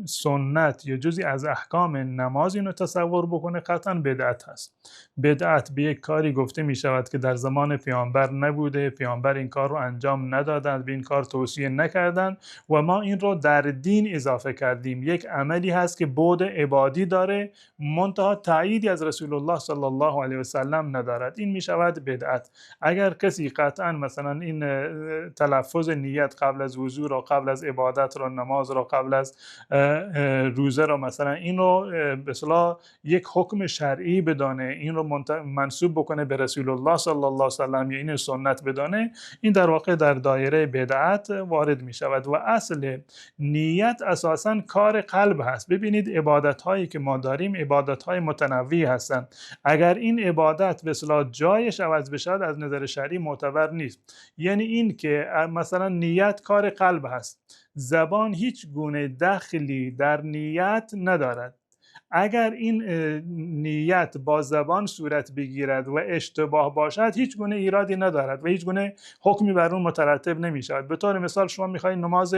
سنت یا جزی از احکام نماز اینو تصور بکنه قطعا بدعت هست. بدعت به یک کاری گفته می شود که در زمان پیامبر نبوده، پیامبر این کار رو انجام ندادند، به این کار توصیه نکردند و ما این رو در دین اضافه کردیم. یک عملی هست که بعد عبادی داره، منتها تأییدی از رسول الله صلی الله علیه و سلم ندارد، این می شود بدعت. اگر کسی قطعا مثلا این تلفظ نیت قبل از وضو را، قبل از عبادت را، نماز را، قبل از روزه را، مثلا این رو به اصطلاح یک حکم شرعی بدانه، این رو منسوب بکنه به رسول الله صلی الله علیه و سلم یا این سنت بدانه، این در واقع در دایره بدعت وارد می شود. و اصل نیت اساساً کار قلب هست. ببینید عبادت هایی که ما داریم عبادت های متنوعی هستند. اگر این عبادت به اصطلاح جایش عوض بشه از نظر شرعی معتبر نیست. یعنی این که مثلا نیت کار قلب هست، زبان هیچ گونه دخلی در نیت ندارد. اگر این نیت با زبان صورت بگیرد و اشتباه باشد هیچ گونه ایرادی ندارد و هیچ گونه حکمی بر اون مترتب نمی شود. به طور مثال شما میخواید نماز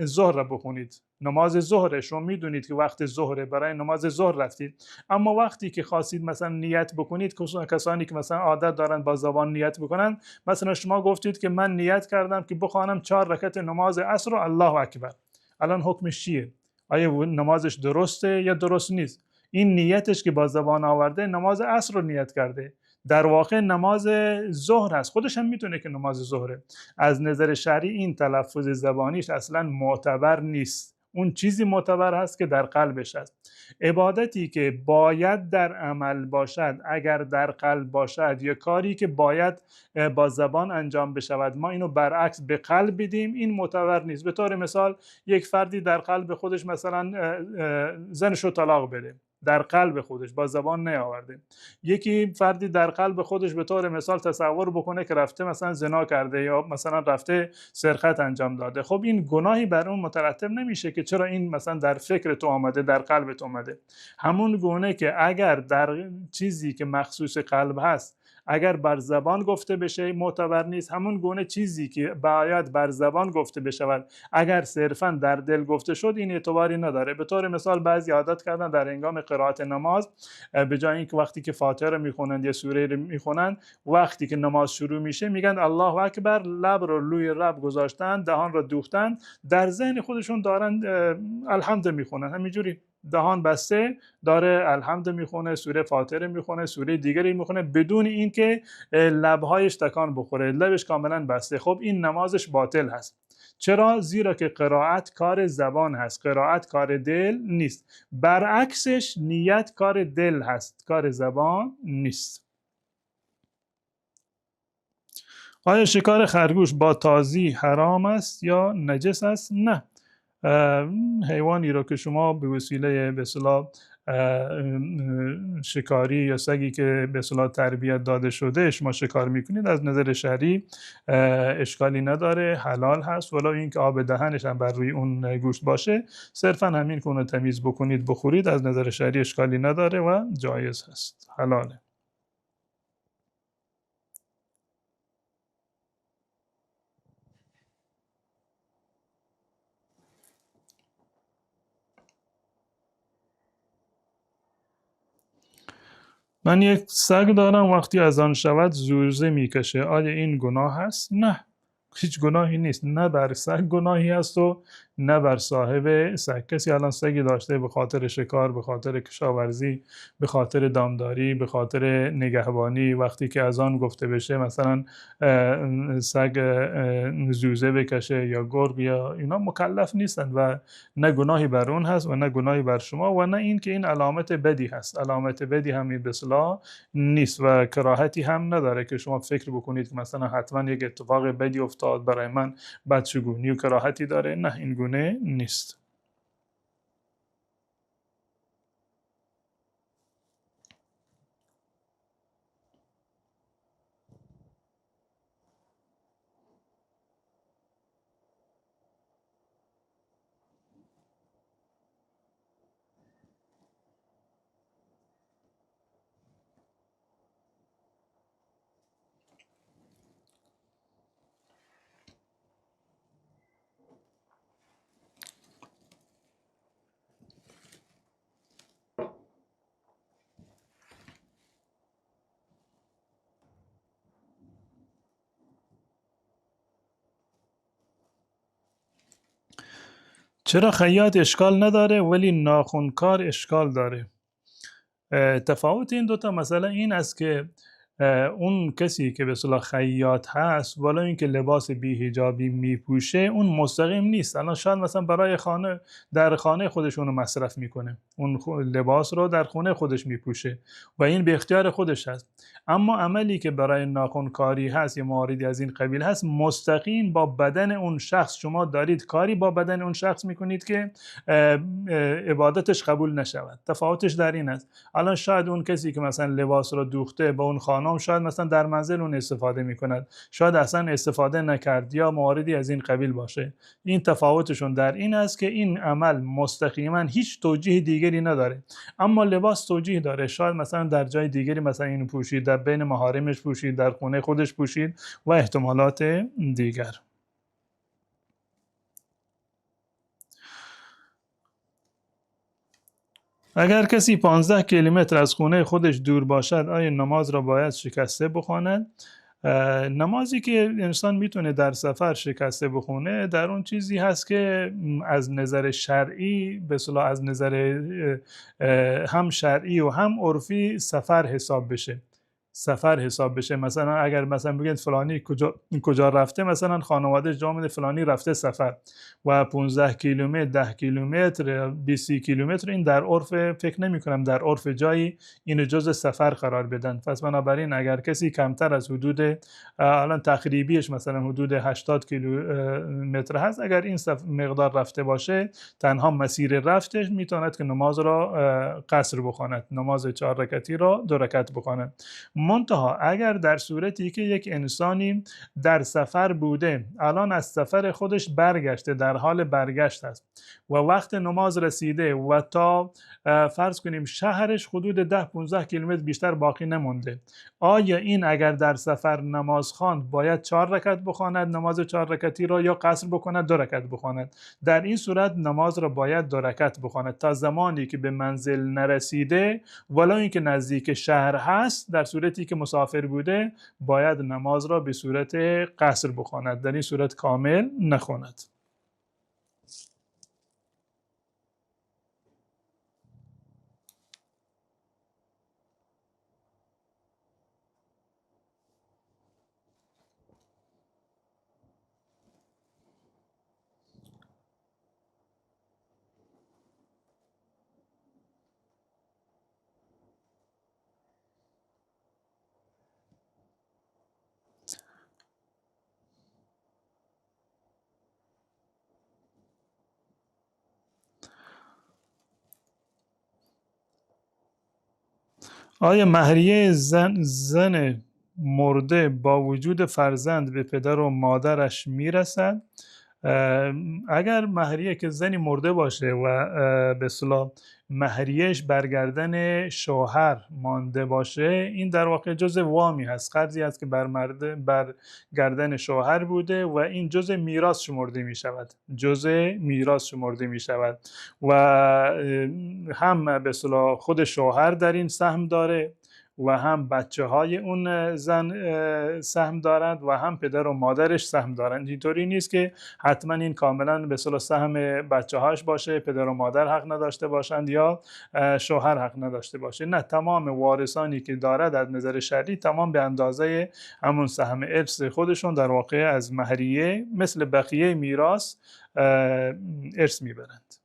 ظهر را بخونید، نماز ظهر شما میدونید که وقت ظهره، برای نماز ظهر رفتید، اما وقتی که خواستید مثلا نیت بکنید، کسانی که مثلا عادت دارن با زبان نیت بکنن، مثلا شما گفتید که من نیت کردم که بخوانم 4 رکعت نماز عصر و الله اکبر، الان حکمش چیه؟ آیا نمازش درسته یا درست نیست؟ این نیتش که با زبان آورده نماز عصر رو نیت کرده، در واقع نماز ظهر هست، خودش هم میتونه که نماز ظهره. از نظر شرعی این تلفظ زبانیش اصلا معتبر نیست. اون چیزی معتبر هست که در قلبش هست. عبادتی که باید در عمل باشد اگر در قلب باشد، یا کاری که باید با زبان انجام بشود ما اینو برعکس به قلب بدیم، این معتبر نیست. به طور مثال یک فردی در قلب خودش مثلا زنش رو طلاق بده، در قلب خودش با زبان نیاورده. یکی فردی در قلب خودش به طور مثال تصور بکنه که رفته مثلا زنا کرده یا مثلا رفته سرقت انجام داده، خب این گناهی بر اون مترتب نمیشه که چرا این مثلا در فکر تو آمده، در قلب تو آمده. همون گونه که اگر در چیزی که مخصوص قلب هست اگر بر زبان گفته بشه معتبر نیست، همون گونه چیزی که باید بر زبان گفته بشود اگر صرفا در دل گفته شد این اعتباری نداره. به طور مثال بعضی عادت کردن در هنگام قرائت نماز به جای اینکه وقتی که فاتحه رو میخونند یا سوره رو میخونند، وقتی که نماز شروع میشه میگن الله اکبر، لب رو روی رب گذاشتن، دهان رو دوختن، در ذهن خودشون دارن الحمد میخونن، همینجوری دهان بسته داره الحمد میخونه، سوره فاتحه میخونه، سوره دیگری میخونه، بدون اینکه لبهایش تکان بخوره، لبش کاملا بسته. خب این نمازش باطل هست. چرا؟ زیرا که قرائت کار زبان هست، قرائت کار دل نیست. برعکسش نیت کار دل هست، کار زبان نیست. آیا شکار خرگوش با تازی حرام است یا نجس است؟ نه. حیوانی را که شما به وسیله به اصطلاح شکاری یا سگی که به اصطلاح تربیت داده شده شما شکار میکنید، از نظر شرعی اشکالی نداره، حلال هست، ولی اینکه آب دهنش هم بر روی اون گوشت باشه، صرفا همین که اونو تمیز بکنید بخورید، از نظر شرعی اشکالی نداره و جایز هست، حلاله. من یک سگ دارم، وقتی از آن شود زوزه میکشه، آیا این گناه هست؟ نه، هیچ گناهی نیست، نه بر سگ گناهی هست و نه بر صاحب سگ. کسی الان سگی داشته به خاطر شکار، به خاطر کشاورزی، به خاطر دامداری، به خاطر نگهبانی، وقتی که از آن گفته بشه مثلا سگ زوزه بکشه یا گرگ یا اینا، مکلف نیستند و نه گناهی بر اون هست و نه گناهی بر شما و نه این که این علامت بدی هست. علامت بدی هم این به اصطلاح نیست و کراهتی هم نداره که شما فکر بکنید که مثلا حتما یک اتفاق بدی افتاد برای من بدشگونی و کراهتی داره. نه، این گونه نیست. چرا خیاط اشکال نداره ولی ناخنکار اشکال داره؟ تفاوت این دوتا مسئله این است که اون کسی که به اصطلاح خیاط هست والا اینکه لباس بی حجابی میپوشه اون مستقیم نیست. الان شاید مثلا برای خانه در خانه خودشونو مصرف میکنه، اون لباس رو در خونه خودش میپوشه و این به اختیار خودش هست. اما عملی که برای ناخنکاری هست یا مواردی از این قبیل هست مستقیم با بدن اون شخص، شما دارید کاری با بدن اون شخص میکنید که عبادتش قبول نشود. تفاوتش در این است. الان شاید اون کسی که مثلا لباس رو دوخته با اون خانم شاید مثلا در منزل اون استفاده میکند، شاید اصلا استفاده نکرد یا مواردی از این قبیل باشه. این تفاوتشون در این است که این عمل مستقیما هیچ توجیه دیگری نداره، اما لباس توجیه داره. شاید مثلا در جای دیگری مثلا اینو پوشید، در بین محارمش پوشید، در خونه خودش پوشید و احتمالات دیگر. اگر کسی 15 کیلومتر از خونه خودش دور باشد آیا نماز را باید شکسته بخواند؟ نمازی که انسان میتونه در سفر شکسته بخونه در اون چیزی هست که از نظر شرعی به اصطلاح از نظر هم شرعی و هم عرفی سفر حساب بشه. سفر حساب بشه. مثلا اگر مثلا بگید فلانی کجا رفته، مثلا خانواده جامعه فلانی رفته سفر و 15 کیلومتر، 10 کیلومتر، 20 کیلومتر، این در عرف فکر نمی کنم در عرف جایی اینو جز سفر قرار بدن. پس بنابراین اگر کسی کمتر از حدود الان تقریبیش مثلا حدود 80 کیلومتر هست، اگر این مقدار رفته باشه تنها مسیر رفتش میتواند که نماز را قصر بخواند، نماز 4 رکعتی را 2 رکعت بخواند. منتها اگر در صورتی که یک انسانی در سفر بوده، الان از سفر خودش برگشته، در حال برگشت است و وقت نماز رسیده و تا فرض کنیم شهرش حدود 10-15 کیلومتر بیشتر باقی نمونده، آیا این اگر در سفر نماز خواند باید 4 رکعت بخواند نماز 4 رکعتی را یا قصر بکند 2 رکعت بخواند؟ در این صورت نماز را باید 2 رکعت بخواند تا زمانی که به منزل نرسیده، ولو اینکه نزدیک شهر هست، در صورتی که مسافر بوده باید نماز را به صورت قصر بخواند، در این صورت کامل نخواند. آیا مهریه زن مرده با وجود فرزند به پدر و مادرش میرسد؟ اگر مهریه که زنی مرده باشه و به اصطلاح مهریهش برگردن شوهر مانده باشه، این در واقع جزء وامی هست، قرضی است که بر گردن شوهر بوده و این جزء میراث شمرده می شود، جزء میراث شمرده می شود و هم به اصطلاح خود شوهر در این سهم داره و هم بچه های اون زن سهم دارند و هم پدر و مادرش سهم دارند. اینطوری نیست که حتما این کاملا به اصطلاح سهم بچه هاش باشه، پدر و مادر حق نداشته باشند یا شوهر حق نداشته باشه. نه، تمام وارثانی که دارد از نظر شرعی تمام به اندازه همون سهم ارث خودشون در واقع از مهریه مثل بقیه میراث ارث میبرند.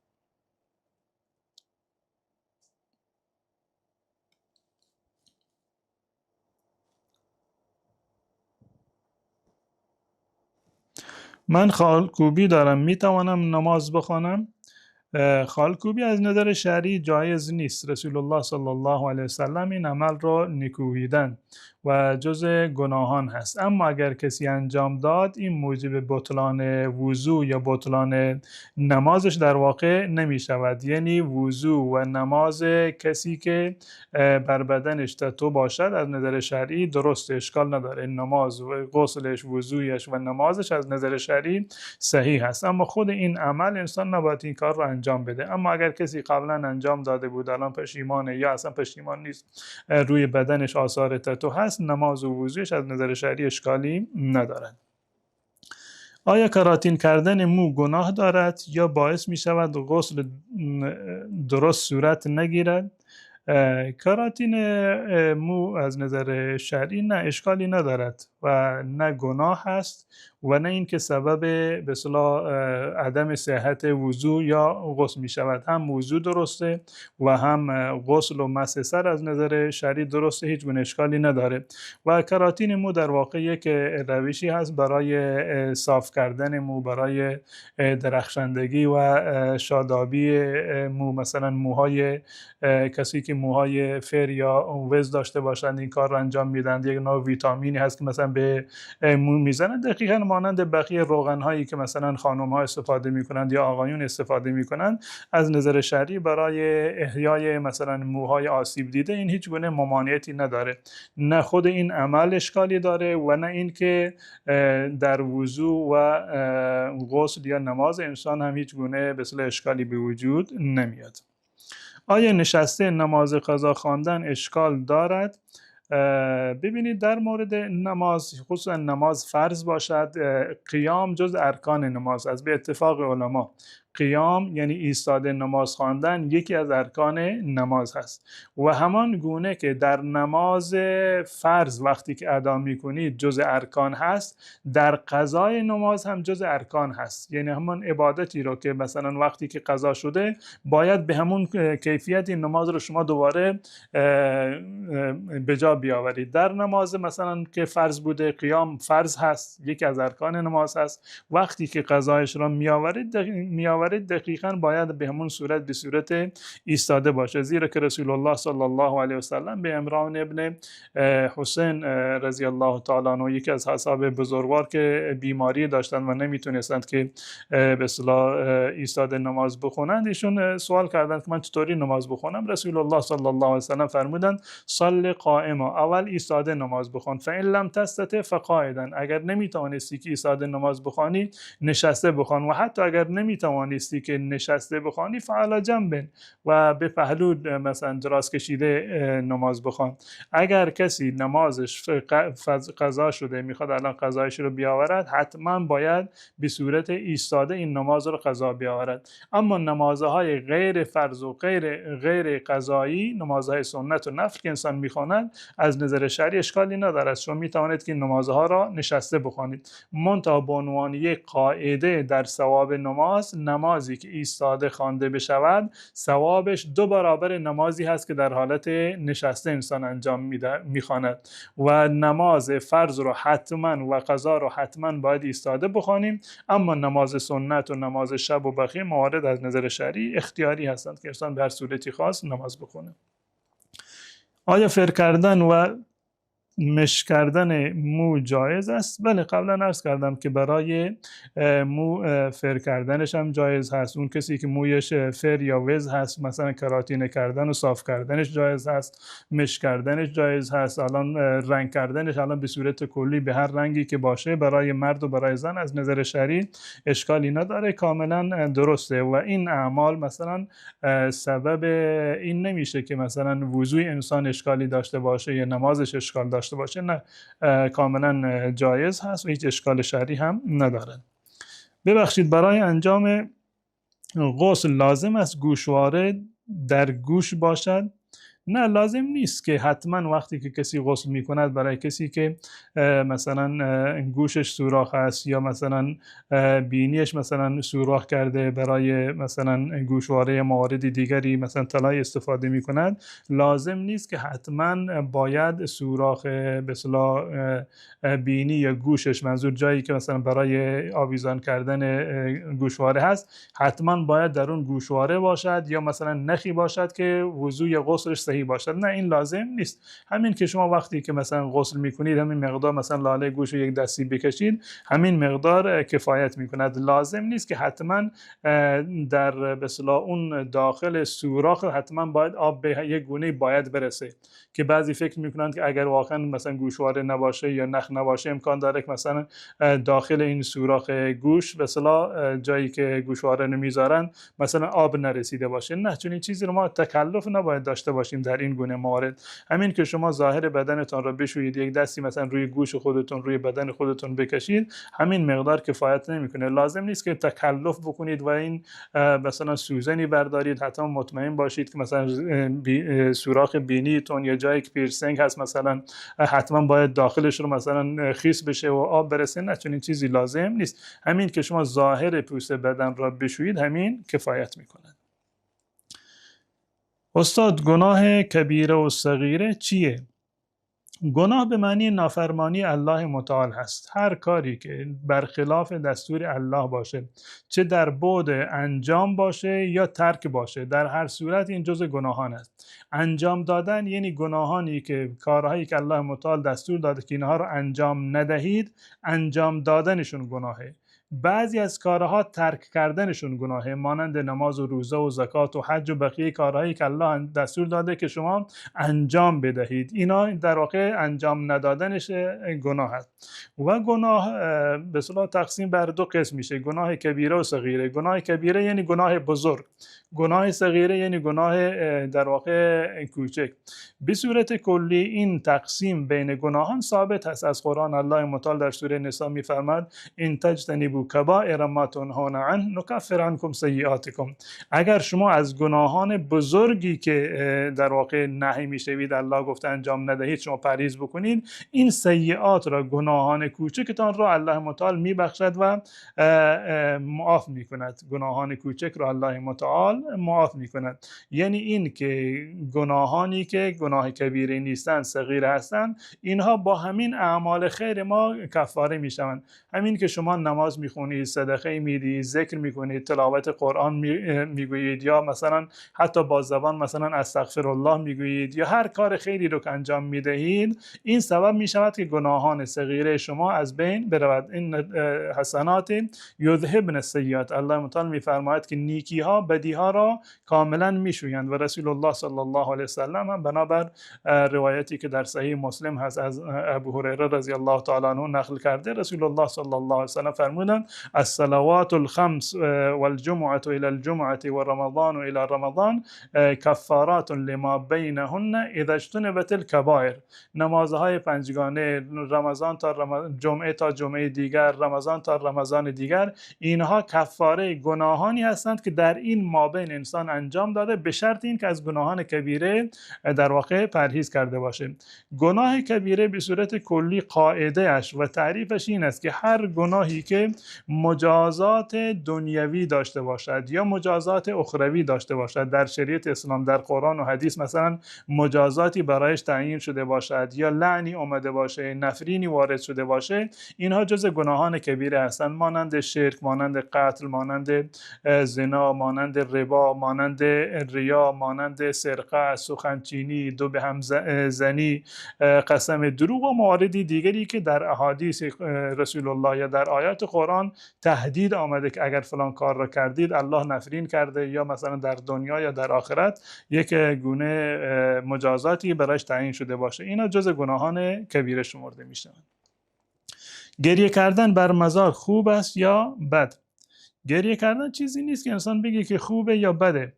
من خالکوبی دارم، میتوانم نماز بخوانم؟ خالکوبی از نظر شرعی جایز نیست. رسول الله صلی الله علیه وسلم این عمل را نکوهیدن و جز گناهان هست. اما اگر کسی انجام داد این موجب بطلان وضو یا بطلان نمازش در واقع نمی شود. یعنی وضو و نماز کسی که بر بدنش تتو باشد از نظر شرعی درست، اشکال نداره. نماز و غسلش، وضویش و نمازش از نظر شرعی صحیح هست. اما خود این عمل انسان نباید این کار رو انجام بده. اما اگر کسی قبلا انجام داده بود الان پشیمانه یا اصلا پشیمان نیست، روی بدنش آثار تتو هست، نماز و وضویش از نظر شرعی اشکالی ندارد. آیا کراتین کردن مو گناه دارد یا باعث می شود غسل درست صورت نگیرد؟ کراتین مو از نظر شرعی نه، اشکالی ندارد و نه گناه هست و نه اینکه سبب به اصطلاح عدم صحت وضو یا غسل می شود. هم وضو درسته و هم غسل و مسح سر از نظر شرعی درسته، هیچ گونه اشکالی نداره. و کراتین مو در واقع یک روشی هست برای صاف کردن مو، برای درخشندگی و شادابی مو. مثلا موهای کسی که موهای فر یا وز داشته باشند این کار رو انجام میدن. یک نوع ویتامینی هست که مثلا به مو میزنن، دقیقاً مانند بقیه روغن هایی که مثلا خانم ها استفاده میکنند یا آقایون استفاده میکنند. از نظر شرعی برای احیای مثلا موهای آسیب دیده این هیچ گونه ممانعتی نداره. نه خود این عمل اشکالی داره و نه اینکه در وضو و غسل یا نماز انسان هم هیچ گونه به اصطلاح اشکالی به وجود نمیاد. آیا نشسته نماز قضا خواندن اشکال دارد؟ ببینید در مورد نماز، خصوصا نماز فرض باشد، قیام جز ارکان نماز است. به اتفاق علما قیام یعنی ایستاده نماز خواندن یکی از ارکان نماز هست و همان گونه که در نماز فرض وقتی که ادا میکنید جز ارکان هست، در قضای نماز هم جز ارکان هست. یعنی همان عبادتی رو که مثلا وقتی که قضا شده باید به همون کیفیت این نماز رو شما دوباره به جا بیاورید. در نماز مثلا که فرض بوده، قیام فرض هست، یکی از ارکان نماز هست، وقتی که قضایش را میآورید دقیقاً باید به همون صورت، به صورت ایستاده باشه. زیرا که رسول الله صلی الله علیه وسلم به عمران ابن حسین رضی الله تعالی عنه، یکی از اصحاب بزرگوار که بیماری داشتند و نمیتونستند که به اصطلاح ایستاده نماز بخونند، ایشون سوال کردند که من چطوری نماز بخونم؟ رسول الله صلی الله علیه وسلم فرمودند صل قائما، اول ایستاده نماز بخوان، فإن لم تستطع فقاعدا، اگر نمیتوانستی که ایستاده نماز بخوانی نشسته بخوان، و حتی اگر نمیتوانستی که نشسته بخوانی فعلی جنب، و به پهلو مثلا دراز کشیده نماز بخوان. اگر کسی نمازش قضا شده میخواد الان قضایش رو بیاورد، حتما باید به صورت ایستاده این نماز رو قضا بیاورد. اما نمازهای غیر فرض و غیر قضایی، نمازهای سنت و نفل که انسان میخواند، از نظر شرعی اشکالی ندارد. شما میتوانید که نمازها را نشسته بخوانید. منتها به عنوان یک قاعده در ثواب نماز، نمازی که ایستاده خوانده بشود ثوابش 2 برابر نمازی هست که در حالت نشسته انسان انجام میخواند. و نماز فرض رو حتما و قضا رو حتما باید ایستاده بخوانیم. اما نماز سنت و نماز شب و بقیه موارد از نظر شرعی اختیاری هستند که انسان به هر صورتی خاص نماز بخونه. آیا فر کردن و مشک کردن مو جایز است. بله، قبلا عرض کردم که برای مو فر کردنش هم جایز هست. اون کسی که مویش فر یا وز هست، مثلا کراتینه کردن و صاف کردنش جایز هست، مشک کردنش جایز هست. الان رنگ کردنش الان به صورت کلی به هر رنگی که باشه برای مرد و برای زن از نظر شرعی اشکالی نداره، کاملا درسته. و این اعمال مثلا سبب این نمیشه که مثلا وضوء انسان اشکالی داشته باشه یا نمازش اشکال داشته باشه. نه، کاملا جایز هست و هیچ اشکال شرعی هم نداره. ببخشید، برای انجام غسل لازم است گوشواره در گوش باشد؟ نه، لازم نیست که حتما وقتی که کسی غسل می کند، برای کسی که مثلا گوشش سوراخ است یا مثلا بینیش مثلا سوراخ کرده، برای مثلا گوشواره موارد دیگری مثلا طلای استفاده می کند، لازم نیست که حتما باید سوراخ به اصطلاح بینی یا گوشش، منظور جایی که مثلا برای آویزان کردن گوشواره هست، حتما باید در اون گوشواره باشد یا مثلا نخی باشد که وضو یا غسلش صحیح باشد. نه، این لازم نیست. همین که شما وقتی که مثلا غسل میکنید همین مقدار مثلا لاله گوش رو یک دستی بکشید، همین مقدار کفایت میکند. لازم نیست که حتما در به اصطلاح اون داخل سوراخ حتما باید آب به یک گونه باید برسه، که بعضی فکر میکنند که اگر واقعا مثلا گوشواره نباشه یا نخ نباشه، امکان داره که مثلا داخل این سوراخ گوش به اصطلاح جایی که گوشواره نمیذارن مثلا آب نرسیده باشه. نه، چون این چیزی رو ما تکلف نباید داشته باشیم در این گونه موارد. همین که شما ظاهر بدنتان را بشویید، یک دستی مثلا روی گوش خودتون، روی بدن خودتون بکشید، همین مقدار کفایت نمیکنه. لازم نیست که تکلف بکنید و این مثلا سوزنی بردارید. حتما مطمئن باشید که مثلا سوراخ بینیتون یا جایی که پیرسینگ هست مثلا حتما باید داخلش رو مثلا خیس بشه و آب برسه. نه، چون این چیزی لازم نیست. همین که شما ظاهر پوست بدن را بشویید همین کفایت میکنه. استاد، گناه کبیره و صغیره چیه؟ گناه به معنی نافرمانی الله متعال هست. هر کاری که برخلاف دستور الله باشه، چه در بعد انجام باشه یا ترک باشه، در هر صورت این جزء گناهان است. انجام دادن یعنی گناهانی که کارهایی که الله متعال دستور داده که اینها رو انجام ندهید، انجام دادنشون گناهه. بعضی از کارها ترک کردنشون گناهه، مانند نماز و روزه و زکات و حج و بقیه کارهایی که الله دستور داده که شما انجام بدهید، اینا در واقع انجام ندادنش گناه است. و گناه به اصطلاح تقسیم بر دو قسم میشه، گناه کبیره و صغیره. گناه کبیره یعنی گناه بزرگ، گناه صغیره یعنی گناه در واقع کوچک. به صورت کلی این تقسیم بین گناهان ثابت است از قرآن. الله متعال در سوره نساء میفرماد ان تجتنبوا کبائر ما تنهون عنه نکفر عنکم سیئاتکم. اگر شما از گناهان بزرگی که در واقع نهی میشوید، الله گفته انجام ندهید، شما پرهیز بکنید، این سیئات را، گناهان کوچکتان را الله متعال میبخشد و معاف میکند. گناهان کوچک را الله متعال معاف میکند. یعنی این که گناهانی که گناه کبیره نیستند، صغیر هستند، اینها با همین اعمال خیر ما کفاره میشوند. همین که شما نماز میخونید، صدقه میدید، ذکر میکنید، تلاوت قرآن میگویید، یا مثلا حتی با زبان مثلا استغفر الله میگویید، یا هر کار خیری رو که انجام میدهید، این سبب میشود که گناهان صغیره شما از بین برود. این حسنات یذهبن السیئات، الله متعال میفرماید که نیکی ها بدی ها را کاملا میشویند. و رسول الله صلی الله علیه وسلم هم بنابر روایتی که در صحیح مسلم هست از ابو هریره رضی الله تعالی عنه نقل کرده، رسول الله صلی الله علیه وسلم فرمودند الصلوات الخمس والجمعه الى الجمعه ورمضان الى رمضان کفارات لما بینهن اذا اجتنبت الکبائر. نمازهای پنجگانه، رمضان تا جمعه تا جمعه دیگر، رمضان تا رمضان دیگر، اینها کفاره گناهانی هستند که در این مابین انسان انجام داده، به شرط این که از گناهان کبیره در واقع پرهیز کرده باشه. گناه کبیره به صورت کلی قاعده اش و تعریفش این است که هر گناهی که مجازات دنیوی داشته باشد یا مجازات اخروی داشته باشد. در شریعت اسلام در قرآن و حدیث مثلا مجازاتی برایش تعیین شده باشد یا لعنی اومده باشه، نفرینی وارد شده باشه، اینها جز گناهان کبیره هستند، مانند شرک، مانند قتل، مانند زنا، مانند ربا، مانند ریا، مانند سرقه، سخنچینی، دو به هم زنی، قسم دروغ و مواردی دیگری که در احادیث رسول الله یا در آیات قرآن تهدید آمده که اگر فلان کار را کردید الله نفرین کرده یا مثلا در دنیا یا در آخرت یک گونه مجازاتی برایش تعیین شده باشه. اینا جز گناهان کبیره شمرده میشوند. گریه کردن بر مزار خوب است یا بد؟ گریه کردن چیزی نیست که انسان بگه که خوبه یا بده.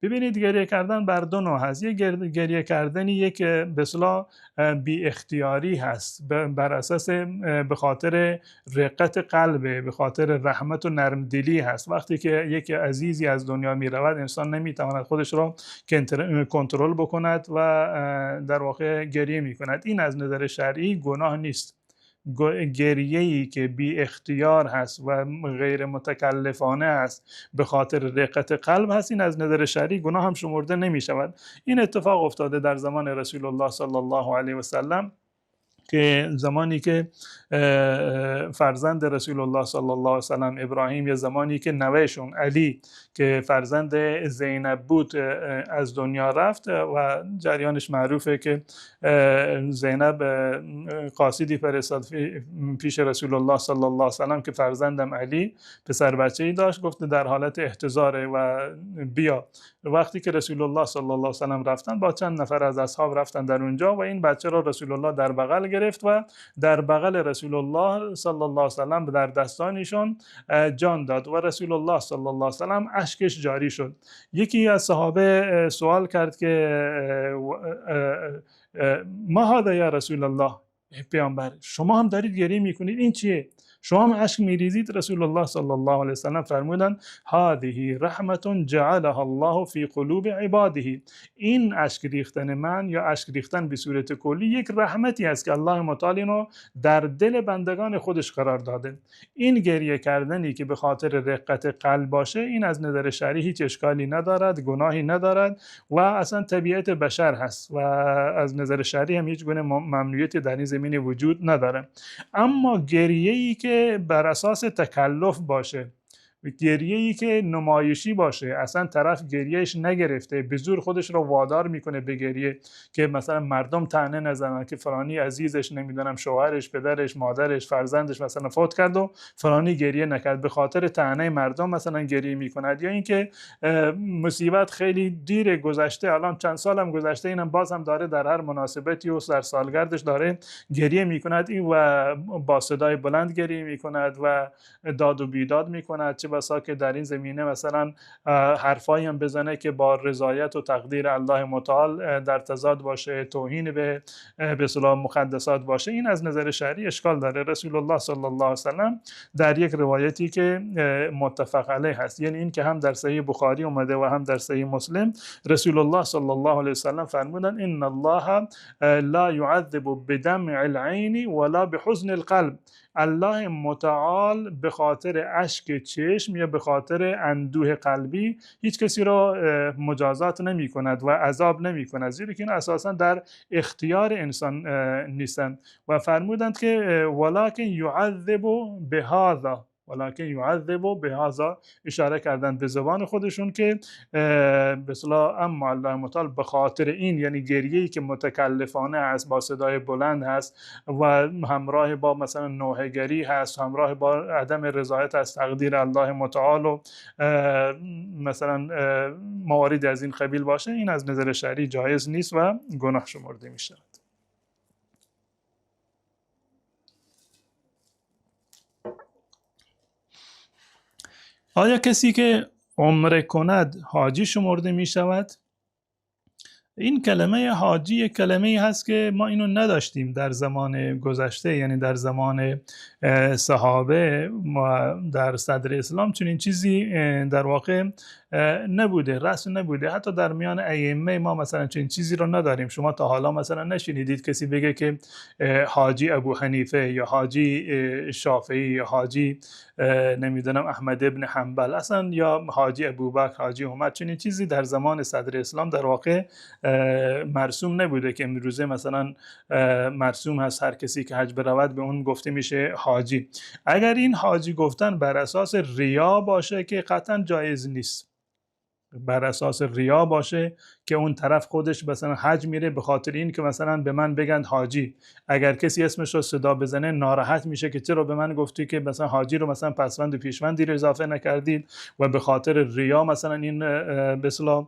ببینید گریه کردن بر دو نوع هست. یک گریه کردنی یک به اصطلاح بی اختیاری هست، بر اساس به خاطر رقت قلبه، به خاطر رحمت و نرمدلی هست. وقتی که یک عزیزی از دنیا می رود انسان نمیتواند خودش را کنترل بکند و در واقع گریه می کند. این از نظر شرعی گناه نیست. گریه‌ای که بی اختیار هست و غیر متکلفانه است به خاطر رقت قلب هست، این از نظر شرعی گناه هم شمرده نمی شود. این اتفاق افتاده در زمان رسول الله صلی الله علیه و سلم که زمانی که فرزند رسول الله صلی الله علیه و سلم ابراهیم، یا زمانی که نوهشون علی که فرزند زینب بود از دنیا رفت و جریانش معروفه که زینب قاصدی فرستاد پیش رسول الله صلی الله علیه و سلم که فرزندم علی پسر بچه‌ای داشت، گفت در حالت احتضاره و بیا. وقتی که رسول الله صلی الله علیه و سلم رفتن با چند نفر از اصحاب رفتن در اونجا و این بچه را رسول الله در بغل گرفت و در بغل رسول الله صلی الله علیه و سلم در دستانشان جان داد و رسول الله صلی الله علیه و سلم اشکش جاری شد. یکی از صحابه سوال کرد که ما هذا یا رسول الله، پیامبر شما هم دارید گریه میکنید، این چیه؟ شما هم اشک میریزید؟ رسول الله صلی الله علیه و سلم فرمودند هذه رحمت جعلها الله فی قلوب عباده. این اشک ریختن من یا اشک ریختن به صورت کلی یک رحمتی است که الله متعال اینو در دل بندگان خودش قرار داده. این گریه کردنی که به خاطر رقت قلب باشه این از نظر شرعی هیچ اشکالی ندارد، گناهی ندارد و اصلا طبیعت بشر هست و از نظر شرعی هم هیچ گونه ممنوعیتی در این زمینه وجود نداره. اما گریه‌ای که بر اساس تکلف باشه، گریه‌ای که نمایشی باشه، اصلا طرف گریهش نگرفته به زور خودش رو وادار میکنه به گریه که مثلا مردم طعنه نزنن که فلانی عزیزش، نمیدونم شوهرش، پدرش، مادرش، فرزندش مثلا فوت کرد و فلانی گریه نکرد، به خاطر طعنه مردم مثلا گریه میکند. یا اینکه مصیبت خیلی دیر گذشته، الان چند سالم گذشته، اینم باز هم داره در هر مناسبتی و در سالگردش داره گریه میکند و با صدای بلند گریه میکند و داد و بیداد میکند. چه بسا که در این زمینه مثلا حرفایی هم بزنه که با رضایت و تقدیر الله متعال در تضاد باشه، توهین به اصطلاح مقدسات باشه. این از نظر شرعی اشکال داره. رسول الله صلی الله علیه و سلم در یک روایتی که متفق علیه هست، یعنی این که هم در صحیح بخاری اومده و هم در صحیح مسلم، رسول الله صلی الله علیه و سلم فرمودند ان الله لا يعذب بدمع العين ولا بحزن القلب. الله متعال به خاطر اشک چشم یا به خاطر اندوه قلبی هیچ کسی را مجازات نمی کند و عذاب نمی کند، زیرا که این اساسا در اختیار انسان نیستند. و فرمودند که ولکن یعذب بهذا، ولکن یعذب بهذا، اشاره کردند به زبان خودشون که به اصطلاح اما الله متعال به خاطر این، یعنی گریه‌ای که متکلفانه است، با صدای بلند هست و همراه با مثلا نوحه‌گری هست، همراه با عدم رضایت از تقدیر الله متعال و مثلا مواردی از این قبیل باشه، این از نظر شرعی جایز نیست و گناه شمرده می شود. آیا کسی که عمره کند حاجی شمرده می شود؟ این کلمه حاجی یک کلمه ای هست که ما اینو نداشتیم در زمان گذشته، یعنی در زمان صحابه و در صدر اسلام چنین چیزی در واقع نبوده، رسم نبوده. حتی در میان ائمه ما مثلا چنین چیزی رو نداریم. شما تا حالا مثلا نشنیدید کسی بگه که حاجی ابو حنیفه یا حاجی شافعی یا حاجی نمیدونم احمد ابن حنبل اصلا، یا حاجی ابوبکر، حاجی عمر. چنین چیزی در زمان صدر اسلام در واقع مرسوم نبوده که امروزه مثلا مرسوم هست هر کسی که حج برود به اون گفته میشه حاجی. اگر این حاجی گفتن بر اساس ریا باشه که قطعا جایز نیست، بر اساس ریا باشه که اون طرف خودش مثلا حج میره به خاطر این که مثلا به من بگن حاجی، اگر کسی اسمش رو صدا بزنه ناراحت میشه که چرا به من گفتی که مثلا حاجی رو مثلا پسوند و پیشوندی رو اضافه نکردید، و به خاطر ریا مثلا این به اصطلاح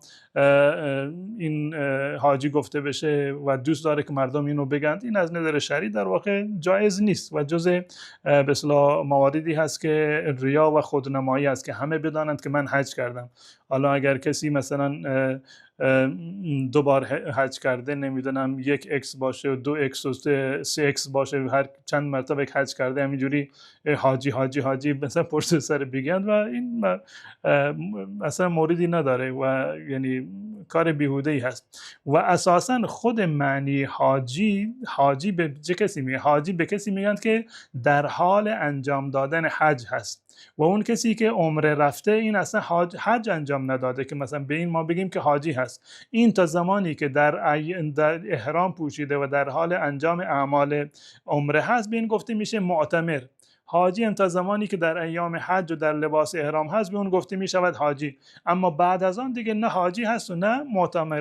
این حاجی گفته بشه و دوست داره که مردم اینو بگن. این از نظر شرعی در واقع جایز نیست و جزء به اصطلاح مواردی هست که ریا و خودنمایی است که همه بدانند که من حج کردم. حالا اگر کسی مثلا 2 بار حج کرده، نمیدونم 1x باشه و 2x و 3x باشه، هر چند مرتبه حج کرده همینجوری حاجی حاجی حاجی مثلا پشت سر بگند و این اصلا موردی نداره و یعنی کار بیهوده ای هست. و اساسا خود معنی حاجی به چه کسی میگه؟ حاجی به کسی میگن که در حال انجام دادن حج هست، و اون کسی که عمره رفته این اصلا حج انجام نداده که مثلا به این ما بگیم که حاجی هست. این تا زمانی که در احرام پوشیده و در حال انجام اعمال عمره هست به این گفته میشه معتمر. حاجی هم تا زمانی که در ایام حج و در لباس احرام هست به اون گفته می شود حاجی. اما بعد از آن دیگه نه حاجی هست و نه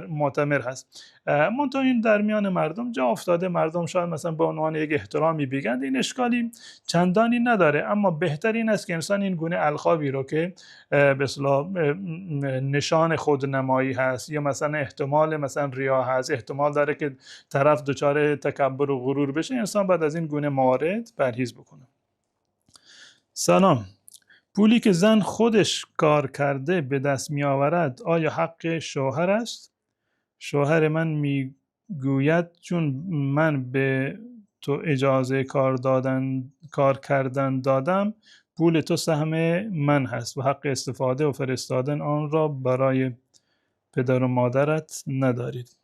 معتمر هست. منتها این در میان مردم جا افتاده، مردم شاید مثلا به عنوان یک احترامی بگند، این اشکالی چندانی نداره. اما بهتر این است که انسان این گونه القابی رو که به اصطلاح نشان خودنمایی هست یا مثلا احتمال مثلا ریا هست، احتمال داره که طرف دچار تکبر و غرور بشه، انسان بعد از این گونه موارد پرهیز بکنه. سلام. پولی که زن خودش کار کرده به دست می آورد آیا حق شوهر است؟ شوهر من می گوید چون من به تو اجازه کار کردن دادم، پول تو سهم من هست و حق استفاده و فرستادن آن را برای پدر و مادرت ندارید.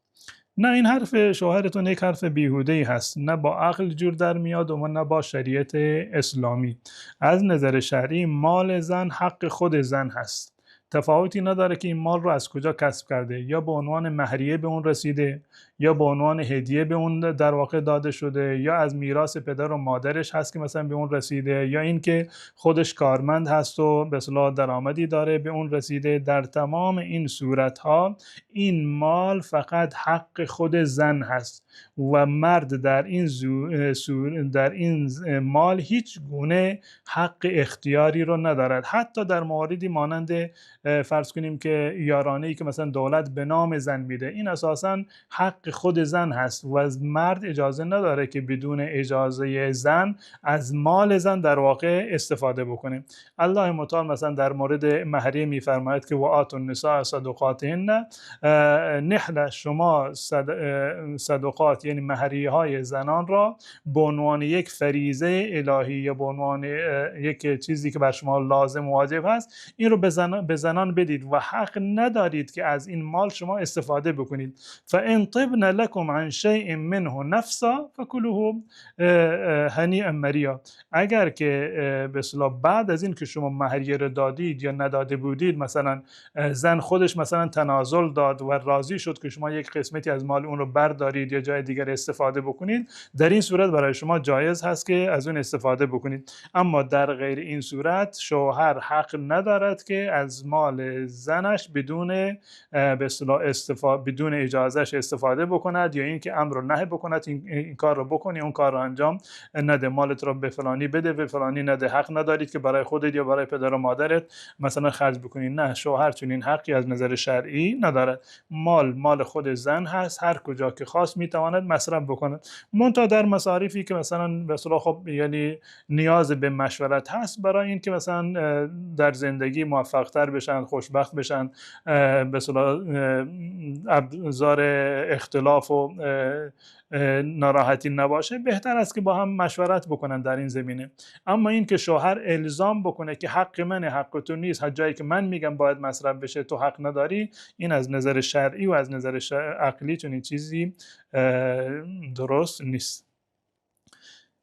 نه، این حرف شوهرتون یک حرف بیهوده‌ای هست، نه با عقل جور در میاد و نه با شریعت اسلامی. از نظر شرعی مال زن حق خود زن هست. تفاوتی نداره که این مال رو از کجا کسب کرده، یا به عنوان مهریه به اون رسیده یا به عنوان هدیه به اون در واقع داده شده، یا از میراث پدر و مادرش هست که مثلا به اون رسیده، یا اینکه خودش کارمند هست و به اصطلاح درآمدی داره به اون رسیده. در تمام این صورت‌ها این مال فقط حق خود زن هست و مرد در این مال هیچ گونه حق اختیاری رو ندارد. حتی در مواردی مانند فرض کنیم که یارانه‌ای که مثلا دولت به نام زن میده، این اساساً حق خود زن هست و از مرد اجازه نداره که بدون اجازه زن از مال زن در واقع استفاده بکنه. الله متعال مثلا در مورد مهریه میفرماید که وآتوا النساء صدقاتهن نحله، شما صدقات یعنی مهریه های زنان را به عنوان یک فریضه الهی یا به عنوان یک چیزی که بر شما لازم و واجب هست این رو به زنان بدید و حق ندارید که از این مال شما استفاده بکنید. فان طبن لكم عن شيء منه نفسا فكلوه هنیئا مریا. اگر که به اصطلاح بعد از این که شما مهریه رو دادید یا نداده بودید، مثلا زن خودش مثلا تنازل داد و راضی شد که شما یک قسمتی از مال اون رو بردارید یا جای دیگر استفاده بکنید، در این صورت برای شما جایز هست که از اون استفاده بکنید. اما در غیر این صورت شوهر حق ندارد که از مال زنش بدون به اصطلاح بدون اجازهش استفاده بکند یا اینکه امر و نهی بکند، این کار رو بکنی، اون کار رو انجام نده، مالت رو به فلانی بده، به فلانی نده، حق ندارید که برای خودت یا برای پدر و مادرت مثلا خرج بکنی. نه، شوهر چنین حقی از نظر شرعی ندارد. مال خود زن هست، هر کجا که خواست میتواند مصرف بکند، منتها در مصارفی که مثلا به اصطلاح خب یعنی نیاز به مشورت هست برای این که مثلا در زندگی موفق تر بشن، خوشبخت بشن، به اصطلاح ابزار اختلاف و ناراحتی نباشه، بهتر است که با هم مشورت بکنن در این زمینه. اما این که شوهر الزام بکنه که حق منه، حق تو نیست، هر جایی که من میگم باید مصرف بشه تو حق نداری، این از نظر شرعی و از نظر عقلی چنین چیزی درست نیست.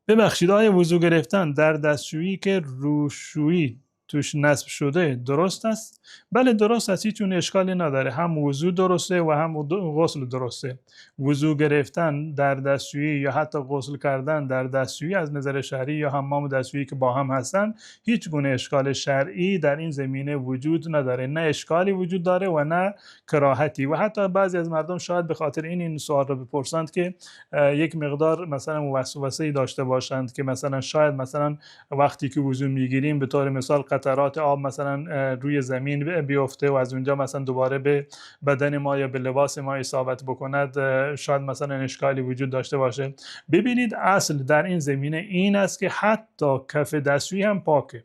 ببخشید، آیا وضو گرفتن در دستشویی که روشویی توش نصب شده درست است؟ بله درست است، هیچ اشکالی نداره، هم وضو درسته و هم غسل درسته. وضو گرفتن در دستشویی یا حتی غسل کردن در دستشویی از نظر شرعی یا حمام دستشویی که با هم هستن، هیچ گونه اشکال شرعی در این زمینه وجود نداره، نه اشکالی وجود داره و نه کراهتی. و حتی بعضی از مردم شاید به خاطر این سوال رو بپرسند که یک مقدار مثلا وسوسه‌ای داشته باشند که مثلا شاید مثلا وقتی که وضو میگیریم به طور مثال قطرات آب مثلا روی زمین بیفته و از اونجا مثلا دوباره به بدن ما یا به لباس ما اصابت بکند، شاید مثلا اشکالی وجود داشته باشه. ببینید اصل در این زمینه این است که حتی کف دستشویی هم پاکه،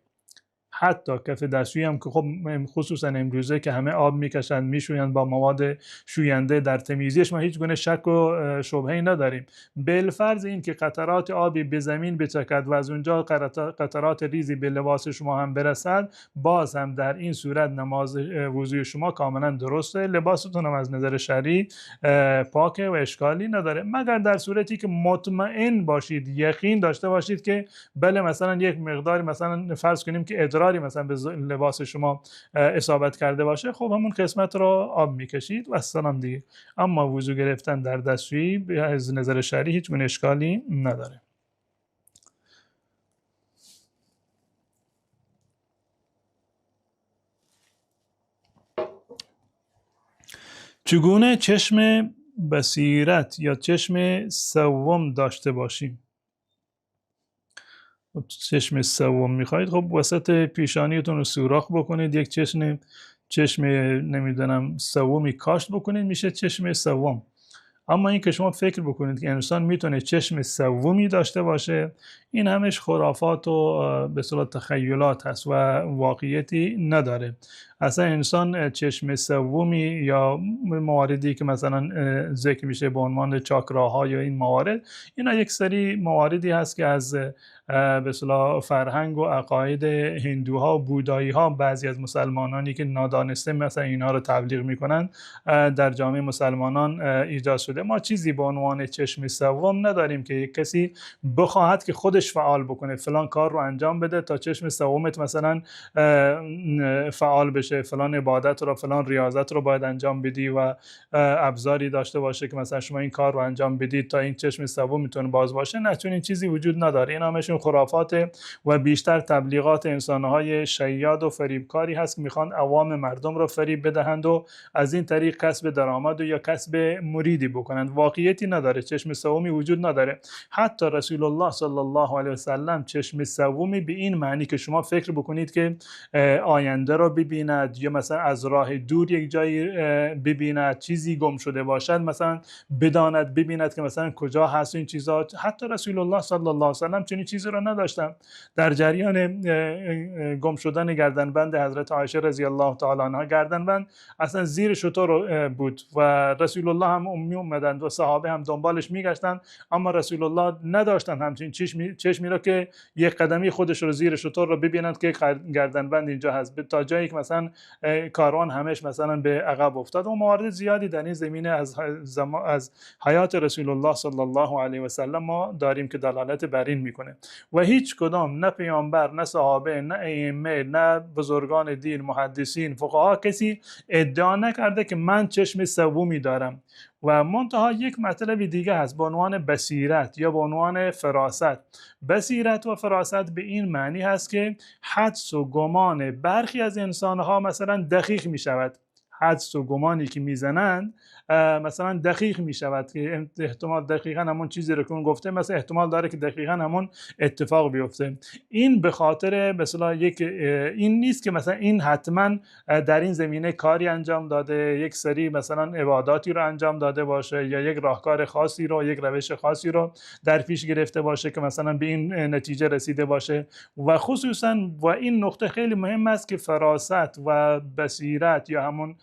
حتی کف دستشویی هم که خب خصوصا امروزه که همه آب میکشند میشویند با مواد شوینده، در تمیزیش ما هیچ گونه شک و شبهه‌ای نداریم. بالفرض این که قطرات آبی به زمین بچکد و از اونجا قطرات ریزی به لباس شما هم برسد، باز هم در این صورت نماز وضوی شما کاملا درسته، لباستون هم از نظر شرعی پاکه و اشکالی نداره، مگر در صورتی که مطمئن باشید، یقین داشته باشید که بله مثلا یک مقداری مثلا فرض کنیم که ادراری مثلا به لباس شما اصابت کرده باشه، خب همون قسمت رو آب میکشید و السلام دیگه. اما وضو گرفتن در دستشویی از نظر شرعی هیچ گونه اشکالی نداره. چگونه چشم بصیرت یا چشم سوم داشته باشیم؟ چشم سوم میخواید، خب وسط پیشانیتون رو سوراخ بکنید، یک چشم نمیدونم سومی کاشت بکنید، میشه چشم سوم. اما این که شما فکر بکنید که انسان میتونه چشم سومی داشته باشه، این همش خرافات و به اصطلاح تخیلات هست و واقعیتی نداره. اصلا انسان چشم سومی یا مواردی که مثلا ذکر میشه به عنوان چاکراها یا این موارد، اینا یک سری مواردی هست که از به اصطلاح فرهنگ و عقاید هندوها و بودایی ها، بعضی از مسلمانانی که نادانسته مثلا اینا رو تبلیغ میکنن، در جامعه مسلمانان ایجاد شده. ما چیزی به عنوان چشم سوم نداریم که یک کسی بخواهد که خودش فعال بکنه، فلان کار رو انجام بده تا چشم سومت مثلا فعال بشه، فلان عبادت رو، فلان ریاضت رو باید انجام بدی و ابزاری داشته باشه که مثلا شما این کار رو انجام بدید تا این چشم سوم میتونه باز باشه. نه، چون این چیزی وجود نداره. این همشون خرافات و بیشتر تبلیغات انسانهای شیاد و فریبکاری هست که میخوان عوام مردم رو فریب بدهند و از این طریق کسب درآمد و یا کسب مریدی بکنند. واقعیتی نداره، چشم سومی وجود نداره. حتی رسول الله صلی الله علیه و سلم چشم سومی به این معنی که شما فکر بکنید که آینده رو ببیند یا مثلا از راه دور یک جایی ببیند، چیزی گم شده باشد مثلا بداند، ببیند که مثلا کجا هست این چیزا، حتی رسول الله صلی الله علیه و سلم چنین چیزی رو نداشتن. در جریان گم شدن گردنبند حضرت عایشه رضی الله تعالی عنها، گردنبند اصلا زیر شتر بود و رسول الله هم می اومدند و صحابه هم دنبالش میگشتن، اما رسول الله نداشتن همچین چشمی رو که یک قدمی خودش رو زیر شتر رو ببینند که گردنبند اینجا هست، تا جایی که مثلا کاروان همش مثلا به عقب افتاد. و موارد زیادی در این زمینه از حیات رسول الله صلی الله علیه و سلم ما داریم که دلالت بر این میکنه. و هیچ کدام، نه پیامبر، نه صحابه، نه ائمه، نه بزرگان دین، محدثین، فقها، کسی ادعا نکرده که من چشم سومی دارم. و منتها یک مطلب دیگه هست به عنوان بصیرت یا به عنوان فراست. بصیرت و فراست به این معنی هست که حدس و گمان برخی از انسانها مثلا دقیق می شود، حدس و گمانی که میزنند مثلا دقیق میشود که احتمال دقیقا همون چیزی رو که اون گفته مثلا احتمال داره که دقیقا همون اتفاق بیفته. این به خاطر مثلا این نیست که مثلا این حتما در این زمینه کاری انجام داده، یک سری مثلا عباداتی رو انجام داده باشه یا یک راهکار خاصی رو، یک روش خاصی رو در پیش گرفته باشه که مثلا به این نتیجه رسیده باشه. و خصوصا و این نقطه خیلی مهم است که فراست و بصیرت یا همون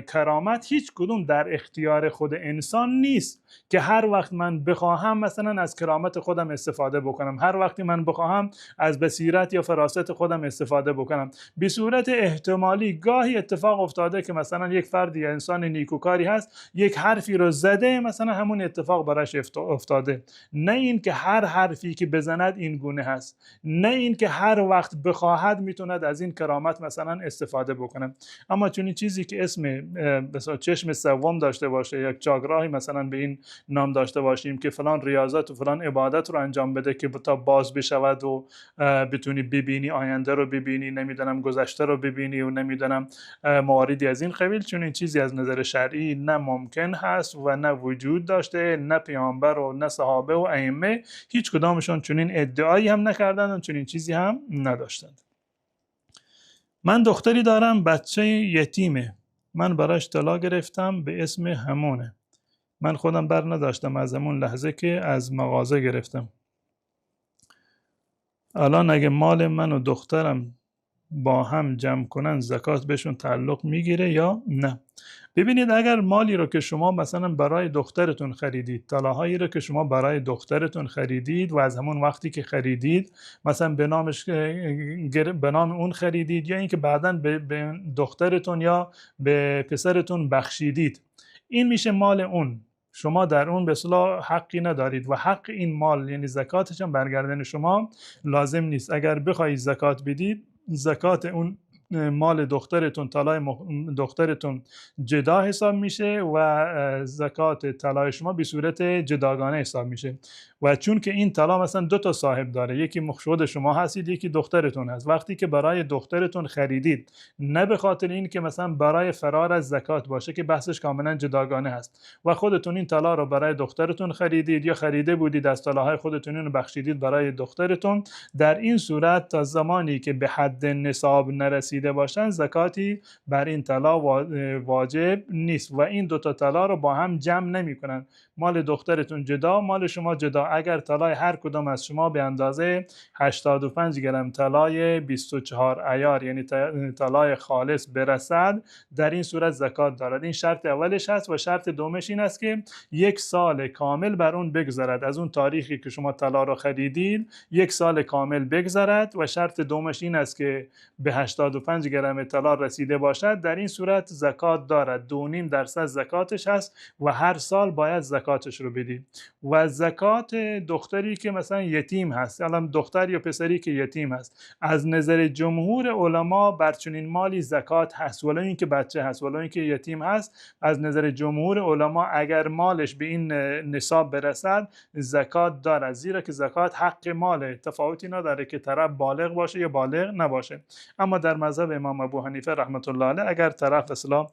کرامت هیچ کدوم در اختیار خود انسان نیست که هر وقت من بخواهم مثلا از کرامت خودم استفاده بکنم، هر وقتی من بخواهم از بصیرت یا فراست خودم استفاده بکنم. به صورت احتمالی گاهی اتفاق افتاده که مثلا یک فرد یا انسان نیکوکاری هست، یک حرفی رو زده، مثلا همون اتفاق براش افتاده. نه این که هر حرفی که بزند این گونه هست، نه این که هر وقت بخواهد میتوند از این کرامت مثلا استفاده بکنه. اما چون این چیزی که اسم مثلا چشم سوم داشته باشه یا چاگراهی مثلا به این نام داشته باشیم که فلان ریاضت و فلان عبادت رو انجام بده که تا باز بشود و بتونی ببینی آینده رو ببینی، نمیدونم گذشته رو ببینی و نمیدونم مواردی از این قبیل، چون این چیزی از نظر شرعی نه ممکن هست و نه وجود داشته، نه پیامبر و نه صحابه و ائمه هیچ کدامشون چنین ادعایی هم نکردند و چنین چیزی هم نداشتند. من دختری دارم، بچه یتیمه، من براش طلا گرفتم به اسم همونه. من خودم بر نداشتم از همون لحظه که از مغازه گرفتم. الان اگه مال من و دخترم با هم جمع کنن زکات بهشون تعلق میگیره یا نه؟ ببینید اگر مالی رو که شما مثلا برای دخترتون خریدید، طلاهایی رو که شما برای دخترتون خریدید و از همون وقتی که خریدید مثلا به نام اون خریدید یا اینکه بعداً به دخترتون یا به پسرتون بخشیدید، این میشه مال اون. شما در اون به اصطلاح حقی ندارید و حق این مال یعنی زکاتش هم برگردن شما لازم نیست. اگر بخواید زکات بدید، زکات اون مال دخترتون، طلای دخترتون جدا حساب میشه و زکات طلای شما به صورت جداگانه حساب میشه. و چون که این طلا مثلا دو تا صاحب داره، یکی خود شما هستید، یکی دخترتون هست، وقتی که برای دخترتون خریدید، نه به خاطر این که مثلا برای فرار از زکات باشه که بحثش کاملا جداگانه هست، و خودتون این طلا رو برای دخترتون خریدید یا خریده بودید از طلاهای خودتون رو بخشیدید برای دخترتون، در این صورت تا زمانی که به حد نصاب نرسیده باشن زکاتی بر این طلا واجب نیست و این دو تا طلا رو با هم جمع نمی‌کنن. مال دخترتون جدا، مال شما جدا. اگر طلای هر کدام از شما به اندازه 85 گرم طلای 24 عیار یعنی طلای خالص برسد، در این صورت زکات دارد. این شرط اولش هست و شرط دومش این است که یک سال کامل بر اون بگذرد، از اون تاریخی که شما طلا رو خریدید یک سال کامل بگذرد. و شرط دومش این است که به 85 گرم طلا رسیده باشد، در این صورت زکات دارد. 2.5% زکاتش هست و هر سال باید زکاتش رو بدید. و زکات دختری که مثلا یتیم هست، الان دختر یا پسری که یتیم هست، از نظر جمهور علما بر چنین مالی زکات هست، ولو اینکه بچه هست، ولو اینکه یتیم هست، از نظر جمهور علما اگر مالش به این نصاب برسد زکات دارد، زیرا که زکات حق ماله، تفاوتی نداره که طرف بالغ باشه یا بالغ نباشه. اما در مذهب امام ابو حنیفه رحمت الله علیه اگر طرف اصلا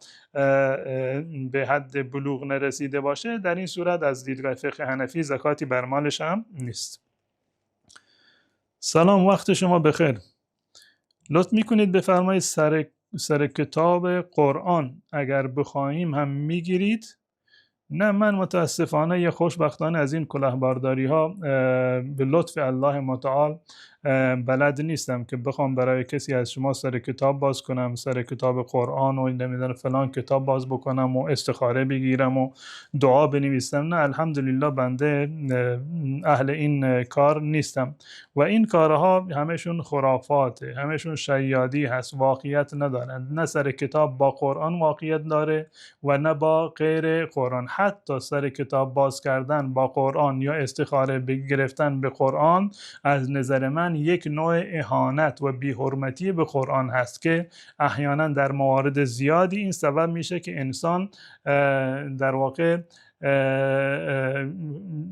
به حد بلوغ نرسیده باشه، در این صورت از دیدگاه فقه حنفی زکاتی بر مالش هم نیست. سلام، وقت شما بخیر. لطف میکنید بفرمایید سر کتاب قرآن اگر بخواهیم هم میگیرید؟ نه، من متاسفانه یا خوشبختانه از این کلاهبرداری ها به لطف الله متعال بلد نیستم که بخوام برای کسی از شما سر کتاب باز کنم، سر کتاب قرآن و نمیدونم فلان کتاب باز بکنم و استخاره بگیرم و دعا بنویسم. نه، الحمدلله بنده اهل این کار نیستم و این کارها همشون خرافاته، همشون شیادی هست، واقعیت ندارند. نه سر کتاب با قرآن واقعیت داره و نه با غیر قرآن. حتی سر کتاب باز کردن با قرآن یا استخاره گرفتن به قرآن از نظر من یک نوع اهانت و بی‌حرمتی به قرآن هست که احیانا در موارد زیادی این سبب میشه که انسان در واقع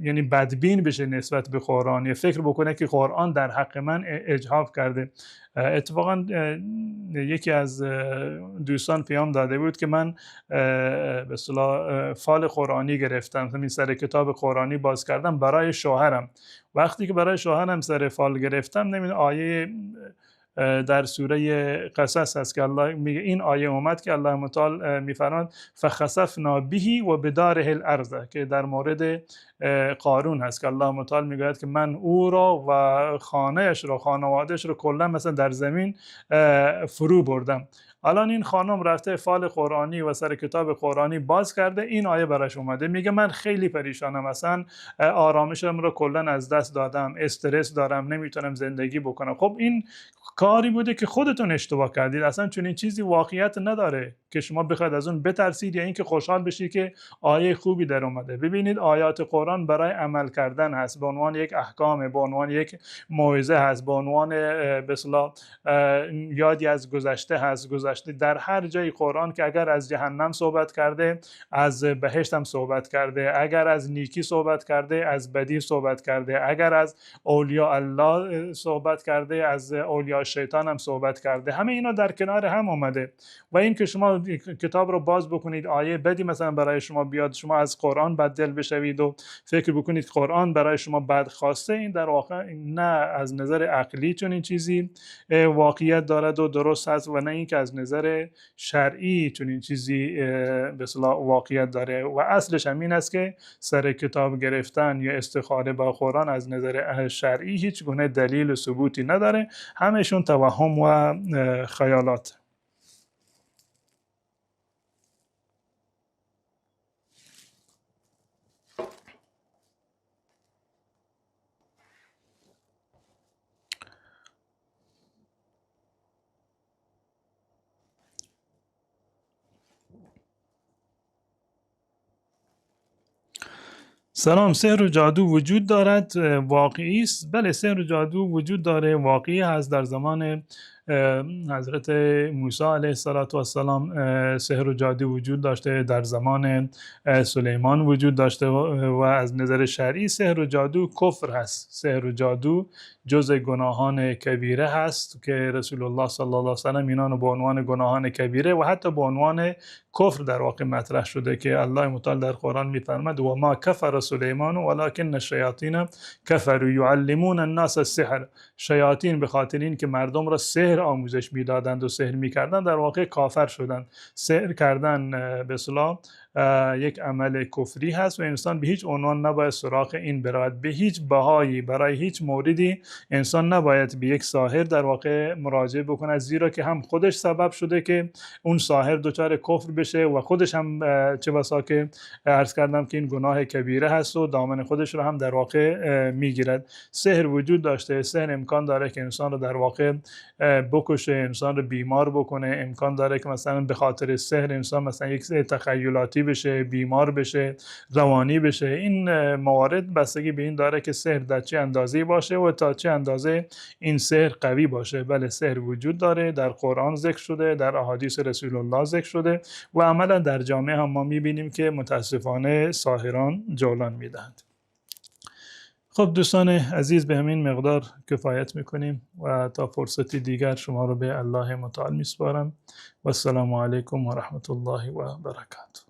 یعنی بدبین بشه نسبت به قرآن یا فکر بکنه که قرآن در حق من اجحاف کرده. اتفاقا یکی از دوستان پیام داده بود که من به اصطلاح فال قرآنی گرفتم، همین سر کتاب قرآنی باز کردم برای شوهرم. وقتی که برای شوهرم سر فال گرفتم، نمیدونم آیه در سوره قصص هست که الله میگه، این آیه اومد که الله متعال میفرماد فخسفنا به و بداره الارض، که در مورد قارون هست که الله متعال میگوید که من او را و خانهش را، خانوادهش را کلا مثلا در زمین فرو بردم. الان این خانم رفته فال قرآنی و سر کتاب قرآنی باز کرده، این آیه براش اومده، میگه من خیلی پریشانم، اصلا آرامشم رو کلا از دست دادم، استرس دارم، نمیتونم زندگی بکنم. خب این کاری بوده که خودتون اشتباه کردید، اصلا چون این چیزی واقعیت نداره که شما بخواید از اون بترسید یا اینکه خوشحال بشید که آیه خوبی در اومده. ببینید آیات قرآن برای عمل کردن هست، به عنوان یک احکام، به عنوان یک موعظه هست، به عنوان به اصطلاح یادی از گذشته هست. گذشته در هر جای قرآن که اگر از جهنم صحبت کرده، از بهشت هم صحبت کرده، اگر از نیکی صحبت کرده، از بدی صحبت کرده، اگر از اولیاء الله صحبت کرده، از اولیاء شیطان هم صحبت کرده. همه اینا در کنار هم اومده. و این که شما کتاب رو باز بکنید، آیه بدی مثلا برای شما بیاد، شما از قرآن بددل بشوید و فکر بکنید قرآن برای شما بد خواسته، این در واقع نه از نظر عقلی چون این چیزی واقعیت دارد و درست هست، و نه اینکه از نظر شرعی چون این چیزی به اصطلاح واقعیت داره. و اصلش همین است که سر کتاب گرفتن یا استخاره با قرآن از نظر شرعی هیچ گونه دلیل و ثبوتی نداره، همشون توهم و خیالات. سلام، سحر و جادو وجود دارد، واقعی است؟ بله، سحر و جادو وجود داره، واقعی هست. در زمان حضرت موسی علیه السلام سحر و جادو وجود داشته، در زمان سلیمان وجود داشته و از نظر شرعی سحر و جادو کفر هست. سحر و جادو جز گناهان کبیره هست که رسول الله صلی الله علیه و سلم اینان به عنوان گناهان کبیره و حتی به عنوان کفر در واقع مطرح شده که الله متعال در قرآن میفرماد و ما کفر سلیمان ولکن الشیاطین کفروا یعلمون الناس السحر. شیاطین به خاطر این که مردم را سحر آموزش میدادند و سحر میکردند در واقع کافر شدند. سحر کردن به اصطلاح یک عمل کفری هست و انسان به هیچ عنوان نباید سراغ این برود، به هیچ بهایی، برای هیچ موردی انسان نباید به یک ساحر در واقع مراجعه بکنه، زیرا که هم خودش سبب شده که اون ساحر دچار کفر بشه و خودش هم چه بسا که عرض کردم که این گناه کبیره هست و دامن خودش رو هم در واقع میگیرد. سحر وجود داشته، سحر امکان داره که انسان رو در واقع بکشه، انسان رو بیمار بکنه، امکان داره که مثلا به خاطر سحر انسان مثلا یک تخیلاتی بشه، بیمار بشه، روانی بشه. این موارد بستگی به این داره که سحر در چه اندازه‌ای باشه و تا چه اندازه این سحر قوی باشه. بله، سحر وجود داره، در قرآن ذکر شده، در احادیث رسول الله ذکر شده و عملا در جامعه هم ما میبینیم که متاسفانه ساحران جولان میدهند. خب دوستان عزیز، به همین مقدار کفایت میکنیم و تا فرصتی دیگر شما رو به الله متعال میسپارم و السلام علیکم و رحمت الله و برکاته.